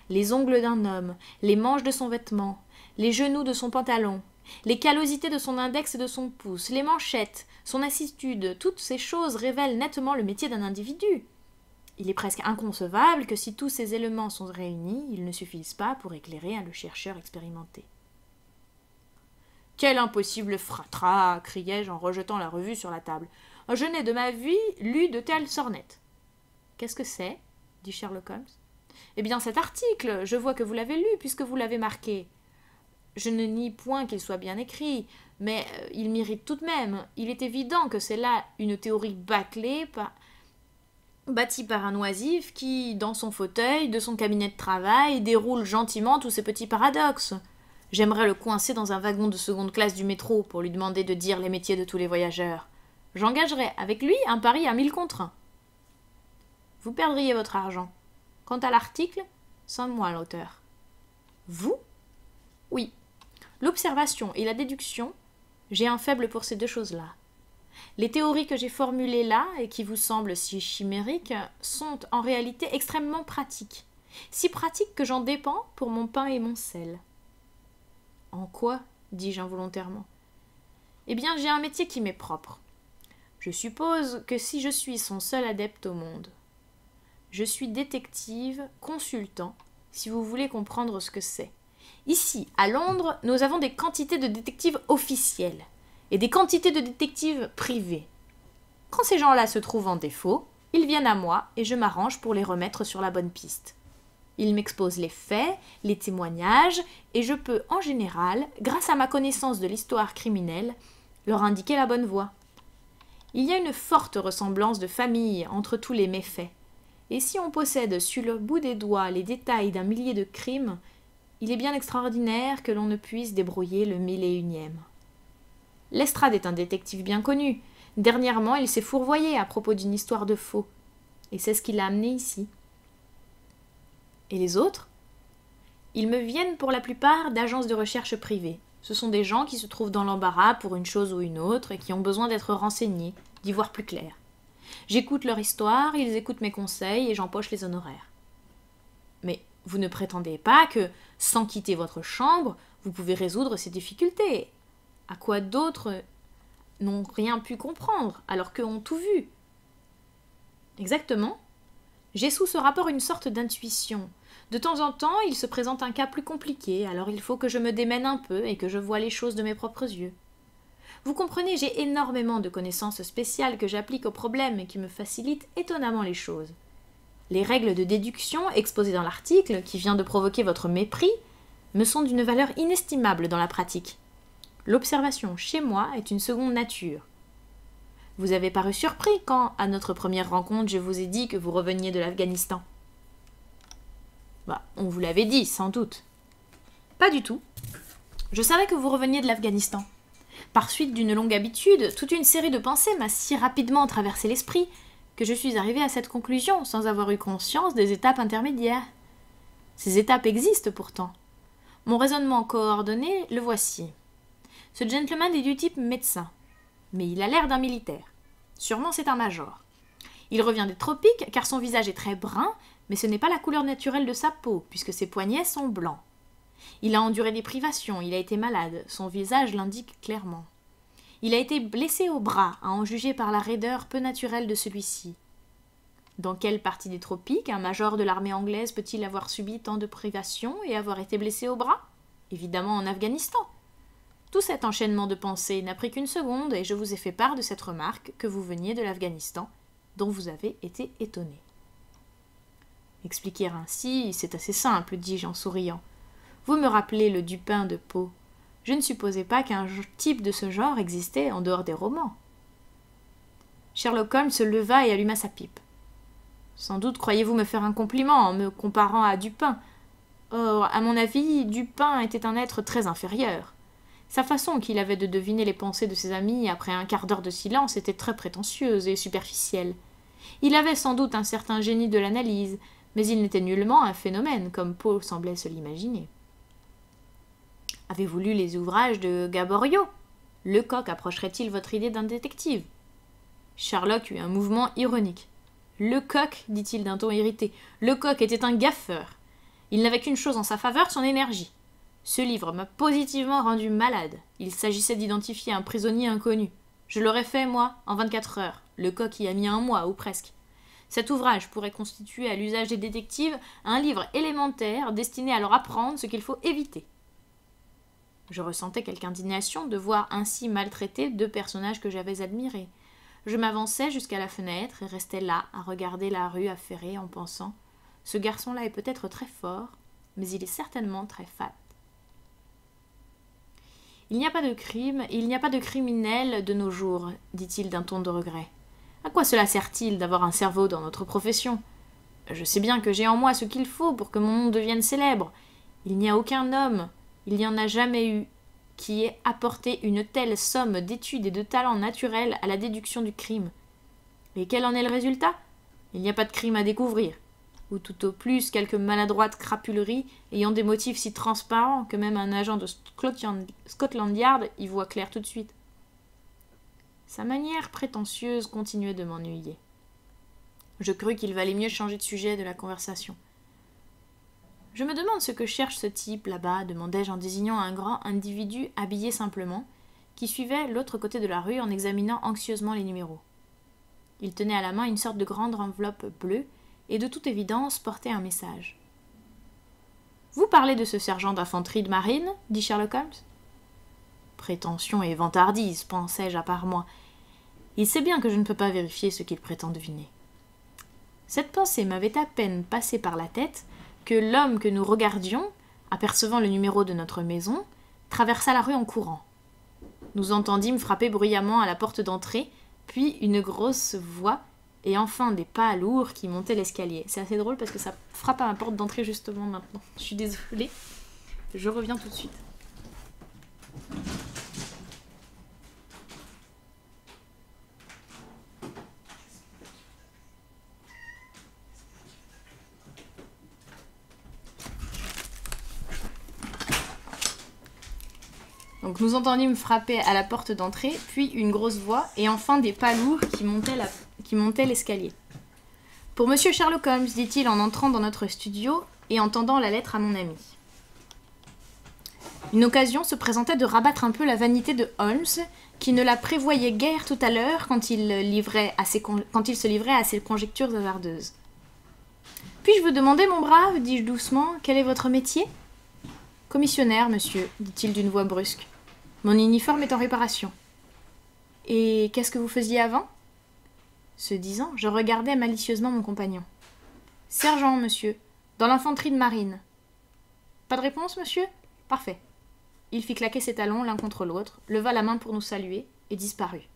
Les ongles d'un homme, les manches de son vêtement, les genoux de son pantalon, les callosités de son index et de son pouce, les manchettes, son assitude, toutes ces choses révèlent nettement le métier d'un individu. Il est presque inconcevable que si tous ces éléments sont réunis, ils ne suffisent pas pour éclairer le chercheur expérimenté. « Quel impossible fratras !» criai-je en rejetant la revue sur la table. « Je n'ai de ma vie lu de telles sornettes. »« Qu'est-ce que c'est » dit Sherlock Holmes. « Eh bien, cet article, je vois que vous l'avez lu, puisque vous l'avez marqué. Je ne nie point qu'il soit bien écrit, mais il m'irrite tout de même. Il est évident que c'est là une théorie bâtie par un oisif qui, dans son fauteuil, de son cabinet de travail, déroule gentiment tous ces petits paradoxes. J'aimerais le coincer dans un wagon de seconde classe du métro pour lui demander de dire les métiers de tous les voyageurs. J'engagerais avec lui un pari à 1000 contre 1. Vous perdriez votre argent. Quant à l'article, sans moi l'auteur. Vous ? Oui. L'observation et la déduction, j'ai un faible pour ces deux choses-là. Les théories que j'ai formulées là, et qui vous semblent si chimériques, sont en réalité extrêmement pratiques. Si pratiques que j'en dépends pour mon pain et mon sel. En quoi ? dis-je involontairement. Eh bien, j'ai un métier qui m'est propre. Je suppose que si je suis son seul adepte au monde. Je suis détective, consultant, si vous voulez comprendre ce que c'est. Ici, à Londres, nous avons des quantités de détectives officiels et des quantités de détectives privés. Quand ces gens-là se trouvent en défaut, ils viennent à moi et je m'arrange pour les remettre sur la bonne piste. Ils m'exposent les faits, les témoignages, et je peux, en général, grâce à ma connaissance de l'histoire criminelle, leur indiquer la bonne voie. Il y a une forte ressemblance de famille entre tous les méfaits, et si on possède sur le bout des doigts les détails d'un millier de crimes, il est bien extraordinaire que l'on ne puisse débrouiller le 1001e. Lestrade est un détective bien connu. Dernièrement, il s'est fourvoyé à propos d'une histoire de faux, et c'est ce qui l'a amené ici. Et les autres? Ils me viennent pour la plupart d'agences de recherche privées. Ce sont des gens qui se trouvent dans l'embarras pour une chose ou une autre et qui ont besoin d'être renseignés, d'y voir plus clair. J'écoute leur histoire, ils écoutent mes conseils et j'empoche les honoraires. Mais vous ne prétendez pas que, sans quitter votre chambre, vous pouvez résoudre ces difficultés. À quoi d'autres n'ont rien pu comprendre, alors qu'eux ont tout vu? Exactement. J'ai sous ce rapport une sorte d'intuition. De temps en temps, il se présente un cas plus compliqué, alors il faut que je me démène un peu et que je voie les choses de mes propres yeux. Vous comprenez, j'ai énormément de connaissances spéciales que j'applique aux problèmes et qui me facilitent étonnamment les choses. Les règles de déduction exposées dans l'article, qui vient de provoquer votre mépris, me sont d'une valeur inestimable dans la pratique. L'observation chez moi est une seconde nature. Vous avez paru surpris quand, à notre première rencontre, je vous ai dit que vous reveniez de l'Afghanistan. On vous l'avait dit, sans doute. Pas du tout. Je savais que vous reveniez de l'Afghanistan. Par suite d'une longue habitude, toute une série de pensées m'a si rapidement traversé l'esprit que je suis arrivée à cette conclusion sans avoir eu conscience des étapes intermédiaires. Ces étapes existent pourtant. Mon raisonnement coordonné, le voici. Ce gentleman est du type médecin, mais il a l'air d'un militaire. Sûrement c'est un major. Il revient des tropiques car son visage est très brun, mais ce n'est pas la couleur naturelle de sa peau, puisque ses poignets sont blancs. Il a enduré des privations, il a été malade, son visage l'indique clairement. Il a été blessé au bras, à en juger par la raideur peu naturelle de celui-ci. Dans quelle partie des tropiques un major de l'armée anglaise peut-il avoir subi tant de privations et avoir été blessé au bras? Évidemment en Afghanistan. Tout cet enchaînement de pensées n'a pris qu'une seconde et je vous ai fait part de cette remarque que vous veniez de l'Afghanistan, dont vous avez été étonné. Expliquer ainsi, c'est assez simple, dis-je en souriant. Vous me rappelez le Dupin de Pau. Je ne supposais pas qu'un type de ce genre existait en dehors des romans. Sherlock Holmes se leva et alluma sa pipe. Sans doute croyez-vous me faire un compliment en me comparant à Dupin. Or, à mon avis, Dupin était un être très inférieur. Sa façon qu'il avait de deviner les pensées de ses amis après un quart d'heure de silence était très prétentieuse et superficielle. Il avait sans doute un certain génie de l'analyse, mais il n'était nullement un phénomène, comme Poe semblait se l'imaginer. Avez-vous lu les ouvrages de Gaboriau? Lecoq approcherait-il votre idée d'un détective? Sherlock eut un mouvement ironique. Lecoq, dit-il d'un ton irrité, Lecoq était un gaffeur. Il n'avait qu'une chose en sa faveur, son énergie. Ce livre m'a positivement rendu malade. Il s'agissait d'identifier un prisonnier inconnu. Je l'aurais fait, moi, en 24 heures. Lecoq y a mis un mois, ou presque. Cet ouvrage pourrait constituer à l'usage des détectives un livre élémentaire destiné à leur apprendre ce qu'il faut éviter. Je ressentais quelque indignation de voir ainsi maltraiter deux personnages que j'avais admirés. Je m'avançai jusqu'à la fenêtre et restai là à regarder la rue affairée en pensant « Ce garçon-là est peut-être très fort, mais il est certainement très fat. » Il n'y a pas de crime, il n'y a pas de criminel de nos jours, dit-il d'un ton de regret. À quoi cela sert-il d'avoir un cerveau dans notre profession? Je sais bien que j'ai en moi ce qu'il faut pour que mon nom devienne célèbre. Il n'y a aucun homme, il n'y en a jamais eu, qui ait apporté une telle somme d'études et de talents naturels à la déduction du crime. Et quel en est le résultat? Il n'y a pas de crime à découvrir, ou tout au plus quelques maladroites crapuleries ayant des motifs si transparents que même un agent de Scotland Yard y voit clair tout de suite. Sa manière prétentieuse continuait de m'ennuyer. Je crus qu'il valait mieux changer de sujet de la conversation. « Je me demande ce que cherche ce type là-bas, demandai-je en désignant un grand individu habillé simplement, qui suivait l'autre côté de la rue en examinant anxieusement les numéros. Il tenait à la main une sorte de grande enveloppe bleue et de toute évidence portait un message. Vous parlez de ce sergent d'infanterie de marine, dit Sherlock Holmes. Prétention et vantardise, pensai-je à part moi. Il sait bien que je ne peux pas vérifier ce qu'il prétend deviner. Cette pensée m'avait à peine passé par la tête que l'homme que nous regardions, apercevant le numéro de notre maison, traversa la rue en courant. Nous entendîmes frapper bruyamment à la porte d'entrée, puis une grosse voix, et enfin des pas lourds qui montaient l'escalier. C'est assez drôle parce que ça frappe à ma porte d'entrée justement maintenant. Je suis désolée. Je reviens tout de suite. Donc nous entendîmes frapper à la porte d'entrée, puis une grosse voix, et enfin des pas lourds qui montaient l'escalier. « Pour monsieur Sherlock Holmes, dit-il en entrant dans notre studio et en tendant la lettre à mon ami. » Une occasion se présentait de rabattre un peu la vanité de Holmes, qui ne la prévoyait guère tout à l'heure quand il se livrait à ses conjectures hasardeuses. « Puis-je vous demander, mon brave, dis-je doucement, quel est votre métier ? » « Commissionnaire, monsieur, dit-il d'une voix brusque. Mon uniforme est en réparation. Et qu'est-ce que vous faisiez avant ? Ce disant, je regardais malicieusement mon compagnon. Sergent, monsieur, dans l'infanterie de marine. Pas de réponse, monsieur ? Parfait. Il fit claquer ses talons l'un contre l'autre, leva la main pour nous saluer et disparut.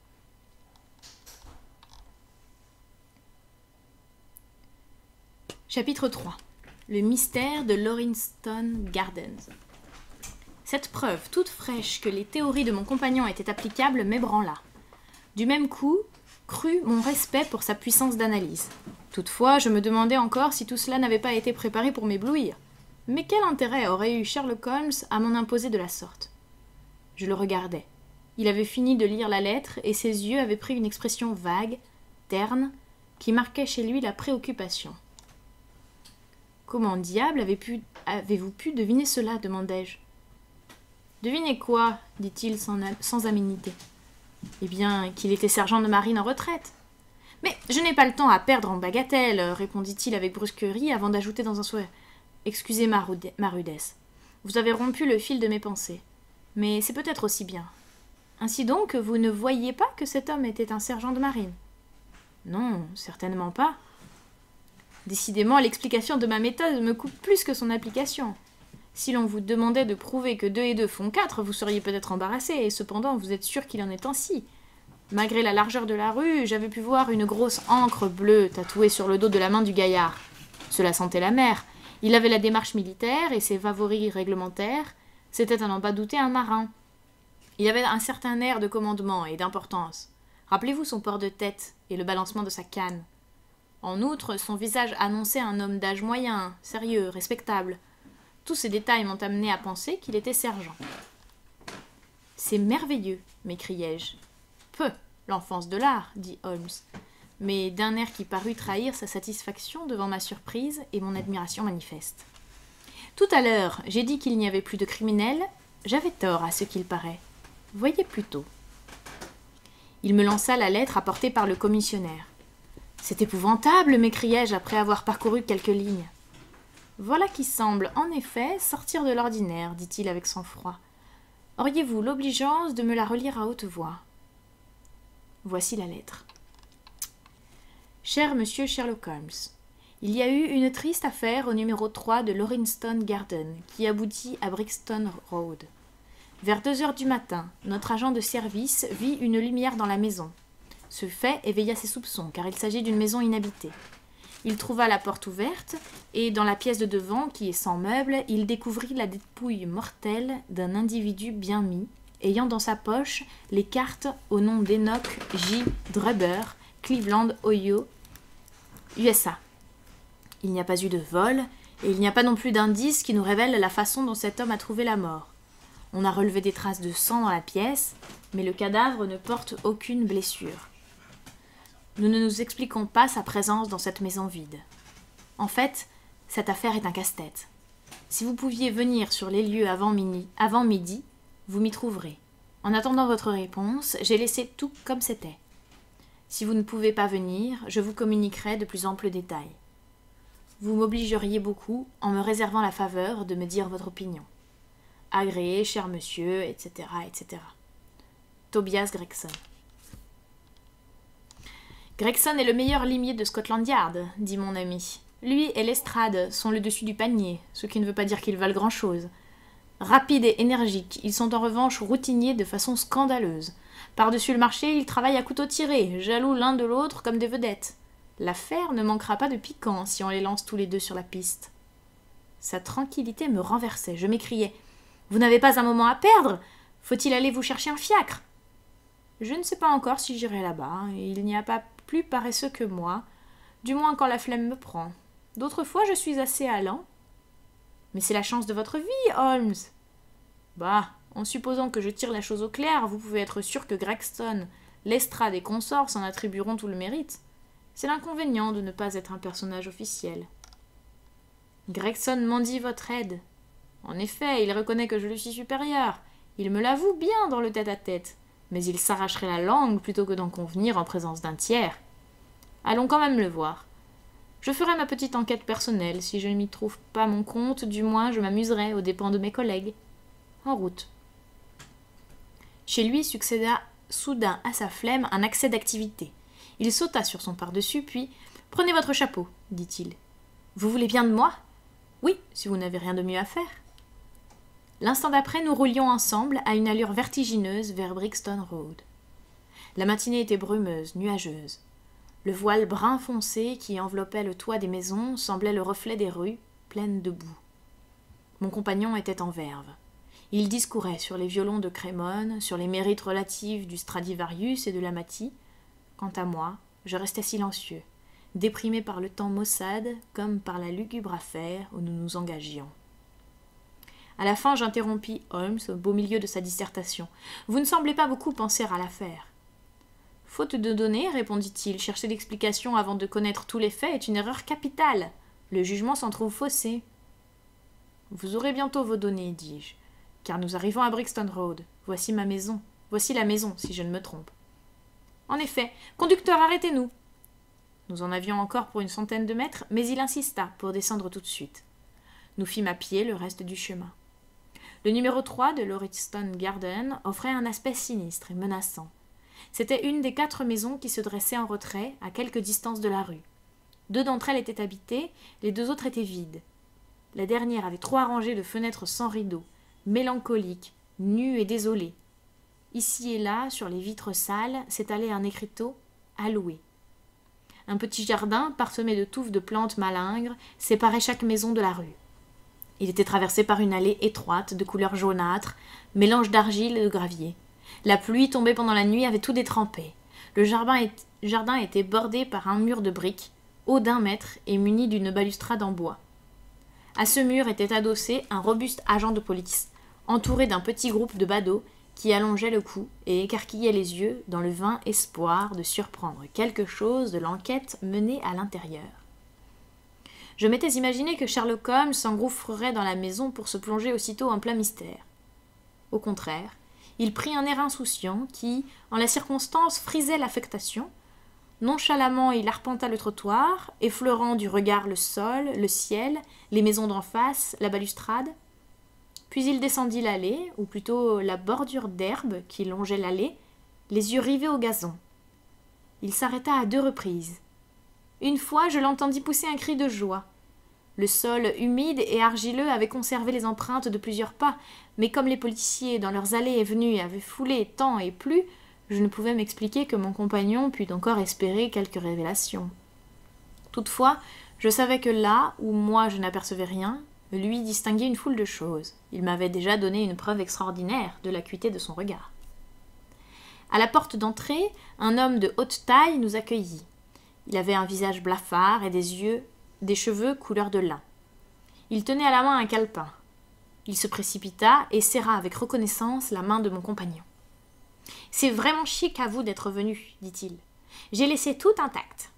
Chapitre 3. Le mystère de Lauriston Gardens. Cette preuve toute fraîche que les théories de mon compagnon étaient applicables m'ébranla. Du même coup, crut mon respect pour sa puissance d'analyse. Toutefois, je me demandais encore si tout cela n'avait pas été préparé pour m'éblouir. Mais quel intérêt aurait eu Sherlock Holmes à m'en imposer de la sorte ? Je le regardais. Il avait fini de lire la lettre et ses yeux avaient pris une expression vague, terne, qui marquait chez lui la préoccupation. « Comment diable avez-vous pu deviner cela ?» demandai-je. « Devinez quoi ?» dit-il sans aménité. « Eh bien, qu'il était sergent de marine en retraite. »« Mais je n'ai pas le temps à perdre en bagatelle, répondit-il avec brusquerie avant d'ajouter dans un sourire. « Excusez ma rudesse. Vous avez rompu le fil de mes pensées. Mais c'est peut-être aussi bien. Ainsi donc, vous ne voyiez pas que cet homme était un sergent de marine ? » ?»« Non, certainement pas. » Décidément, l'explication de ma méthode me coupe plus que son application. Si l'on vous demandait de prouver que 2 et 2 font 4, vous seriez peut-être embarrassé, et cependant vous êtes sûr qu'il en est ainsi. Malgré la largeur de la rue, j'avais pu voir une grosse encre bleue tatouée sur le dos de la main du gaillard. Cela sentait la mer. Il avait la démarche militaire et ses favoris réglementaires. C'était à n'en pas douter un marin. Il avait un certain air de commandement et d'importance. Rappelez-vous son port de tête et le balancement de sa canne. En outre, son visage annonçait un homme d'âge moyen, sérieux, respectable. Tous ces détails m'ont amené à penser qu'il était sergent. « C'est merveilleux !» m'écriai-je. « Peu, l'enfance de l'art !» dit Holmes, mais d'un air qui parut trahir sa satisfaction devant ma surprise et mon admiration manifeste. « Tout à l'heure, j'ai dit qu'il n'y avait plus de criminels. J'avais tort à ce qu'il paraît. Voyez plutôt. » Il me lança la lettre apportée par le commissionnaire. « C'est épouvantable !» m'écriai-je après avoir parcouru quelques lignes. « Voilà qui semble, en effet, sortir de l'ordinaire, dit-il avec sang-froid. Auriez-vous l'obligeance de me la relire à haute voix ? Voici la lettre. Cher monsieur Sherlock Holmes, il y a eu une triste affaire au numéro 3 de Lauriston Garden, qui aboutit à Brixton Road. Vers 2 heures du matin, notre agent de service vit une lumière dans la maison. Ce fait éveilla ses soupçons, car il s'agit d'une maison inhabitée. Il trouva la porte ouverte, et dans la pièce de devant, qui est sans meubles, il découvrit la dépouille mortelle d'un individu bien mis, ayant dans sa poche les cartes au nom d'Enoch J. Drebber, Cleveland, Ohio, USA. Il n'y a pas eu de vol, et il n'y a pas non plus d'indices qui nous révèlent la façon dont cet homme a trouvé la mort. On a relevé des traces de sang dans la pièce, mais le cadavre ne porte aucune blessure. Nous ne nous expliquons pas sa présence dans cette maison vide. En fait, cette affaire est un casse-tête. Si vous pouviez venir sur les lieux avant midi, vous m'y trouverez. En attendant votre réponse, j'ai laissé tout comme c'était. Si vous ne pouvez pas venir, je vous communiquerai de plus amples détails. vous m'obligeriez beaucoup en me réservant la faveur de me dire votre opinion. Agréez, cher monsieur, etc., etc. Tobias Gregson. Gregson est le meilleur limier de Scotland Yard, dit mon ami. Lui et Lestrade sont le dessus du panier, ce qui ne veut pas dire qu'ils valent grand-chose. Rapides et énergiques, ils sont en revanche routiniers de façon scandaleuse. Par-dessus le marché, ils travaillent à couteau tiré, jaloux l'un de l'autre comme des vedettes. L'affaire ne manquera pas de piquant si on les lance tous les deux sur la piste. Sa tranquillité me renversait. Je m'écriai. « Vous n'avez pas un moment à perdre? Faut-il aller vous chercher un fiacre ?» Je ne sais pas encore si j'irai là-bas. Il n'y a pas plus paresseux que moi, du moins quand la flemme me prend. D'autres fois, je suis assez allant. Mais c'est la chance de votre vie, Holmes. Bah, en supposant que je tire la chose au clair, vous pouvez être sûr que Gregson, Lestrade et consorts s'en attribueront tout le mérite. C'est l'inconvénient de ne pas être un personnage officiel. Gregson mendie votre aide. En effet, il reconnaît que je lui suis supérieur. Il me l'avoue bien dans le tête-à-tête. Mais il s'arracherait la langue plutôt que d'en convenir en présence d'un tiers. Allons quand même le voir. Je ferai ma petite enquête personnelle. Si je ne m'y trouve pas mon compte, du moins je m'amuserai aux dépens de mes collègues. En route. Chez lui succéda soudain à sa flemme un accès d'activité. Il sauta sur son pardessus, puis « Prenez votre chapeau, dit-il. Vous voulez bien de moi ? Oui, si vous n'avez rien de mieux à faire. L'instant d'après, nous roulions ensemble à une allure vertigineuse vers Brixton Road. La matinée était brumeuse, nuageuse. Le voile brun foncé qui enveloppait le toit des maisons semblait le reflet des rues, pleines de boue. Mon compagnon était en verve. Il discourait sur les violons de Crémone, sur les mérites relatifs du Stradivarius et de l'Amati. Quant à moi, je restais silencieux, déprimé par le temps maussade comme par la lugubre affaire où nous nous engagions. À la fin, j'interrompis Holmes au beau milieu de sa dissertation. « Vous ne semblez pas beaucoup penser à l'affaire. »« Faute de données, répondit-il, chercher l'explication avant de connaître tous les faits est une erreur capitale. Le jugement s'en trouve faussé. »« Vous aurez bientôt vos données, dis-je, car nous arrivons à Brixton Road. Voici ma maison. Voici la maison, si je ne me trompe. » En effet, conducteur, arrêtez-nous. Nous en avions encore pour une centaine de mètres, mais il insista pour descendre tout de suite. Nous fîmes à pied le reste du chemin. Le numéro 3 de Lauriston Garden offrait un aspect sinistre et menaçant. C'était une des 4 maisons qui se dressaient en retrait, à quelque distance de la rue. 2 d'entre elles étaient habitées, les 2 autres étaient vides. La dernière avait 3 rangées de fenêtres sans rideaux, mélancoliques, nues et désolées. Ici et là, sur les vitres sales, s'étalait un écriteau « À louer ». Un petit jardin, parsemé de touffes de plantes malingres, séparait chaque maison de la rue. Il était traversé par une allée étroite, de couleur jaunâtre, mélange d'argile et de gravier. La pluie tombée pendant la nuit avait tout détrempé. Le jardin était bordé par un mur de briques, haut d'1 mètre et muni d'une balustrade en bois. À ce mur était adossé un robuste agent de police, entouré d'un petit groupe de badauds qui allongeaient le cou et écarquillaient les yeux dans le vain espoir de surprendre quelque chose de l'enquête menée à l'intérieur. Je m'étais imaginé que Sherlock Holmes s'engouffrerait dans la maison pour se plonger aussitôt en plein mystère. Au contraire, il prit un air insouciant qui, en la circonstance, frisait l'affectation. Nonchalamment, il arpenta le trottoir, effleurant du regard le sol, le ciel, les maisons d'en face, la balustrade. Puis il descendit l'allée, ou plutôt la bordure d'herbe qui longeait l'allée, les yeux rivés au gazon. Il s'arrêta à 2 reprises. Une fois, je l'entendis pousser un cri de joie. Le sol humide et argileux avait conservé les empreintes de plusieurs pas, mais comme les policiers, dans leurs allées et venues, avaient foulé tant et plus, je ne pouvais m'expliquer que mon compagnon pût encore espérer quelque révélation. Toutefois, je savais que là, où moi je n'apercevais rien, lui distinguait une foule de choses. Il m'avait déjà donné une preuve extraordinaire de l'acuité de son regard. À la porte d'entrée, un homme de haute taille nous accueillit. Il avait un visage blafard et des cheveux couleur de lin. Il tenait à la main un calepin. Il se précipita et serra avec reconnaissance la main de mon compagnon. « C'est vraiment chic à vous d'être venu, dit-il. J'ai laissé tout intact. »«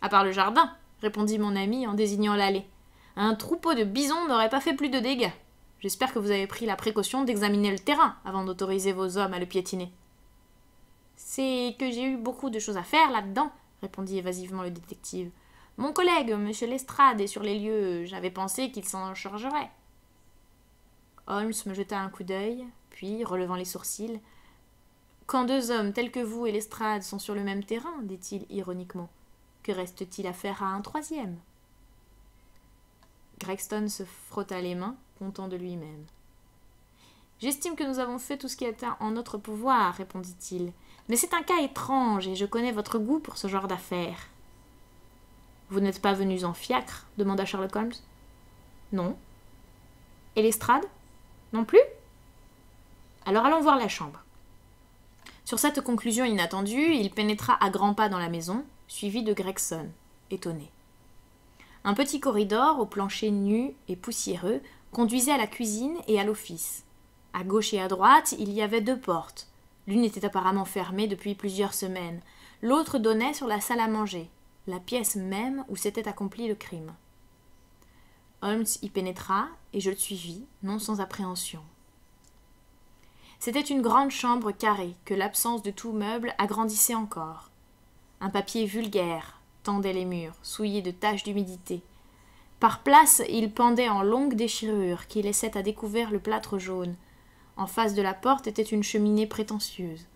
À part le jardin, » répondit mon ami en désignant l'allée. « Un troupeau de bisons n'aurait pas fait plus de dégâts. J'espère que vous avez pris la précaution d'examiner le terrain avant d'autoriser vos hommes à le piétiner. »« C'est que j'ai eu beaucoup de choses à faire là-dedans, » répondit évasivement le détective. Mon collègue, monsieur Lestrade, est sur les lieux. J'avais pensé qu'il s'en chargerait. Holmes me jeta un coup d'œil, puis, relevant les sourcils, « Quand deux hommes tels que vous et Lestrade sont sur le même terrain, dit-il ironiquement, que reste-t-il à faire à un troisième ?» Gregson se frotta les mains, content de lui-même. « J'estime que nous avons fait tout ce qui était en notre pouvoir, répondit-il. Mais c'est un cas étrange et je connais votre goût pour ce genre d'affaires. » Vous n'êtes pas venus en fiacre demanda Sherlock Holmes. Non. Et Lestrade? Non plus? Alors allons voir la chambre. Sur cette conclusion inattendue, il pénétra à grands pas dans la maison, suivi de Gregson, étonné. Un petit corridor au plancher nu et poussiéreux conduisait à la cuisine et à l'office. À gauche et à droite, il y avait deux portes. L'une était apparemment fermée depuis plusieurs semaines. L'autre donnait sur la salle à manger, la pièce même où s'était accompli le crime. Holmes y pénétra et je le suivis, non sans appréhension. C'était une grande chambre carrée que l'absence de tout meuble agrandissait encore. Un papier vulgaire tendait les murs, souillés de taches d'humidité. Par places, il pendait en longues déchirures qui laissaient à découvert le plâtre jaune. En face de la porte était une cheminée prétentieuse.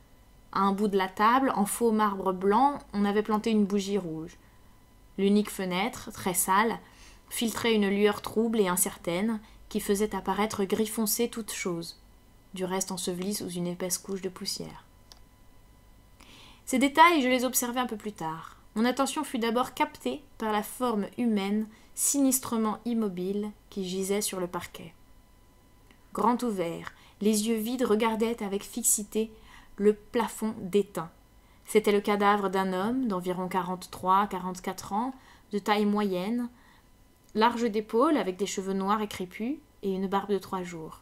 À un bout de la table, en faux marbre blanc, on avait planté une bougie rouge. L'unique fenêtre, très sale, filtrait une lueur trouble et incertaine qui faisait apparaître gris foncé toute chose, du reste ensevelie sous une épaisse couche de poussière. Ces détails, je les observai un peu plus tard. Mon attention fut d'abord captée par la forme humaine sinistrement immobile qui gisait sur le parquet. Grand ouvert, les yeux vides regardaient avec fixité le plafond d'étain. C'était le cadavre d'un homme d'environ 43-44 ans, de taille moyenne, large d'épaules avec des cheveux noirs et crépus et une barbe de 3 jours.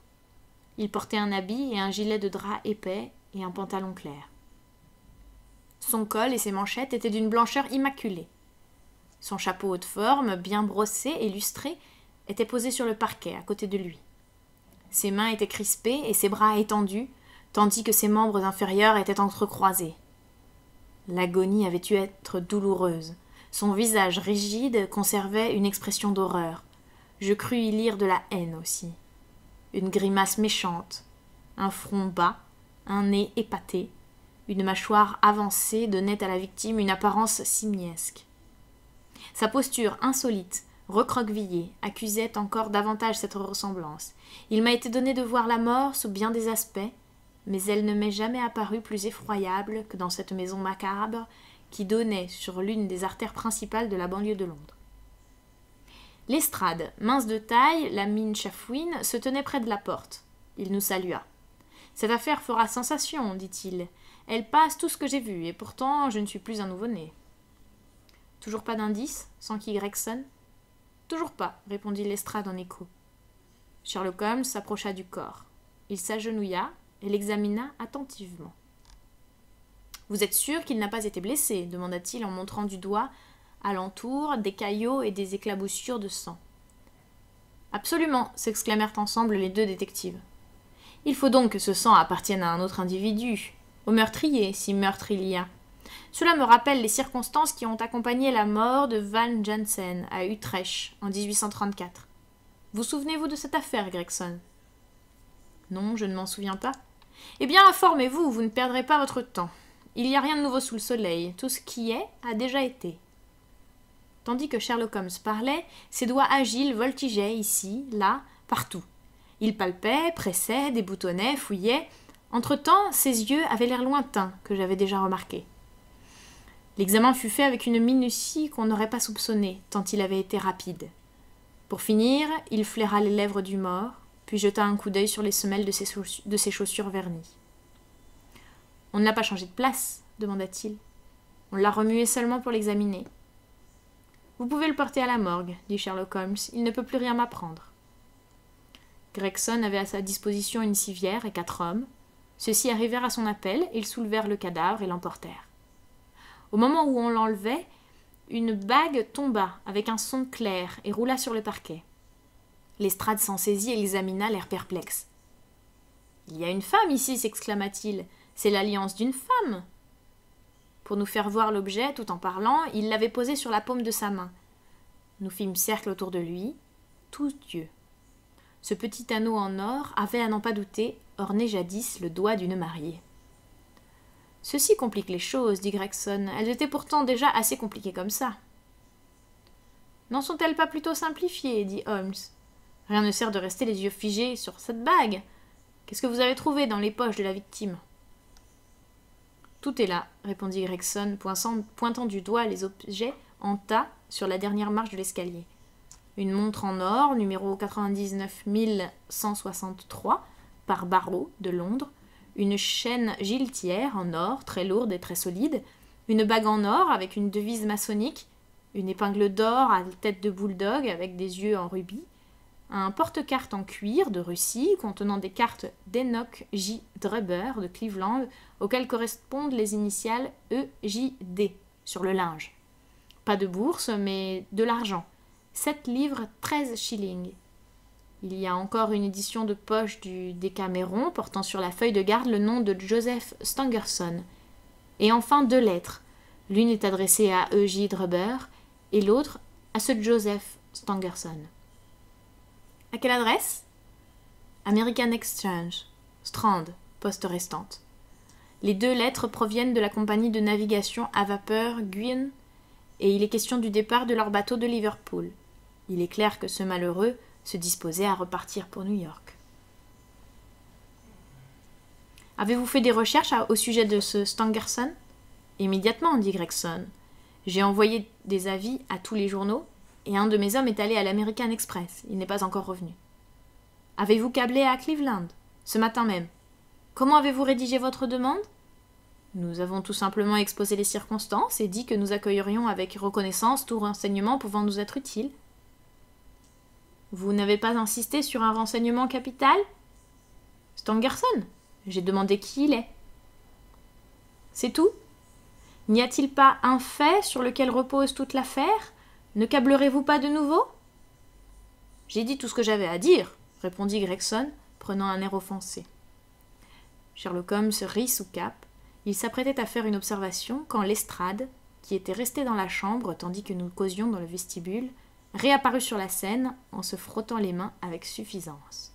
Il portait un habit et un gilet de drap épais et un pantalon clair. Son col et ses manchettes étaient d'une blancheur immaculée. Son chapeau haute forme, bien brossé et lustré, était posé sur le parquet à côté de lui. Ses mains étaient crispées et ses bras étendus, tandis que ses membres inférieurs étaient entrecroisés. L'agonie avait dû être douloureuse. Son visage rigide conservait une expression d'horreur. Je crus y lire de la haine aussi. Une grimace méchante, un front bas, un nez épaté, une mâchoire avancée donnaient à la victime une apparence simiesque. Sa posture insolite, recroquevillée, accusait encore davantage cette ressemblance. Il m'a été donné de voir la mort sous bien des aspects, mais elle ne m'est jamais apparue plus effroyable que dans cette maison macabre qui donnait sur l'une des artères principales de la banlieue de Londres. Lestrade, mince de taille, la mine chafouine, se tenait près de la porte. Il nous salua. « Cette affaire fera sensation, dit-il. Elle passe tout ce que j'ai vu, et pourtant je ne suis plus un nouveau-né. » Toujours pas d'indice, s'enquit Gregson. « Toujours pas, répondit Lestrade en écho. Sherlock Holmes s'approcha du corps. Il s'agenouilla et l'examina attentivement. « Vous êtes sûr qu'il n'a pas été blessé ?» demanda-t-il en montrant du doigt alentour des caillots et des éclaboussures de sang. « Absolument !» s'exclamèrent ensemble les deux détectives. « Il faut donc que ce sang appartienne à un autre individu, au meurtrier, si meurtre il y a. Cela me rappelle les circonstances qui ont accompagné la mort de Van Jansen à Utrecht en 1834. Vous souvenez-vous de cette affaire, Gregson ? » « Non, je ne m'en souviens pas. »« Eh bien, informez-vous, vous ne perdrez pas votre temps. Il n'y a rien de nouveau sous le soleil. Tout ce qui est a déjà été. » Tandis que Sherlock Holmes parlait, ses doigts agiles voltigeaient ici, là, partout. Il palpait, pressait, déboutonnait, fouillait. Entre-temps, ses yeux avaient l'air lointains, que j'avais déjà remarqué. L'examen fut fait avec une minutie qu'on n'aurait pas soupçonnée, tant il avait été rapide. Pour finir, il flaira les lèvres du mort, puis jeta un coup d'œil sur les semelles de ses chaussures vernies. « On ne l'a pas changé de place ?» demanda-t-il. « On l'a remué seulement pour l'examiner. »« Vous pouvez le porter à la morgue, » dit Sherlock Holmes. « Il ne peut plus rien m'apprendre. » Gregson avait à sa disposition une civière et 4 hommes. Ceux-ci arrivèrent à son appel, ils soulevèrent le cadavre et l'emportèrent. Au moment où on l'enlevait, une bague tomba avec un son clair et roula sur le parquet. Lestrade s'en saisit et l'examina, l'air perplexe. « Il y a une femme ici !» s'exclama-t-il. « C'est l'alliance d'une femme !» Pour nous faire voir l'objet, tout en parlant, il l'avait posé sur la paume de sa main. Nous fîmes cercle autour de lui, tous yeux. Ce petit anneau en or avait, à n'en pas douter, orné jadis le doigt d'une mariée. « Ceci complique les choses, dit Gregson. Elles étaient pourtant déjà assez compliquées comme ça. »« N'en sont-elles pas plutôt simplifiées, dit Holmes. Rien ne sert de rester les yeux figés sur cette bague. Qu'est-ce que vous avez trouvé dans les poches de la victime ?»« Tout est là, répondit Gregson, pointant du doigt les objets en tas sur la dernière marche de l'escalier. Une montre en or, numéro 99 163, par Barrow, de Londres, une chaîne giletière en or, très lourde et très solide, une bague en or avec une devise maçonnique, une épingle d'or à tête de bulldog avec des yeux en rubis, un porte-cartes en cuir de Russie contenant des cartes d'Enoch J. Drebber de Cleveland auxquelles correspondent les initiales EJD sur le linge. Pas de bourse, mais de l'argent. 7 livres 13 shillings. Il y a encore une édition de poche du Décaméron portant sur la feuille de garde le nom de Joseph Stangerson. Et enfin 2 lettres. L'une est adressée à E.J. Drebber et l'autre à ce Joseph Stangerson. À quelle adresse? American Exchange, Strand, poste restante. Les 2 lettres proviennent de la compagnie de navigation à vapeur Guyne et il est question du départ de leur bateau de Liverpool. Il est clair que ce malheureux se disposait à repartir pour New York. Avez-vous fait des recherches au sujet de ce Stangerson? Immédiatement, dit Gregson. J'ai envoyé des avis à tous les journaux et un de mes hommes est allé à l'American Express. Il n'est pas encore revenu. Avez-vous câblé à Cleveland? Ce matin même. Comment avez-vous rédigé votre demande? Nous avons tout simplement exposé les circonstances et dit que nous accueillerions avec reconnaissance tout renseignement pouvant nous être utile. Vous n'avez pas insisté sur un renseignement capital? Stangerson. J'ai demandé qui il est. C'est tout? N'y a-t-il pas un fait sur lequel repose toute l'affaire? Ne câblerez-vous pas de nouveau? J'ai dit tout ce que j'avais à dire, répondit Gregson, prenant un air offensé. Sherlock Holmes rit sous cape. Il s'apprêtait à faire une observation quand Lestrade, qui était resté dans la chambre tandis que nous causions dans le vestibule, réapparut sur la scène en se frottant les mains avec suffisance.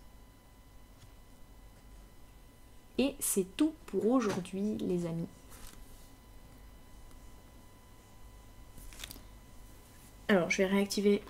Et c'est tout pour aujourd'hui, les amis. Alors, je vais réactiver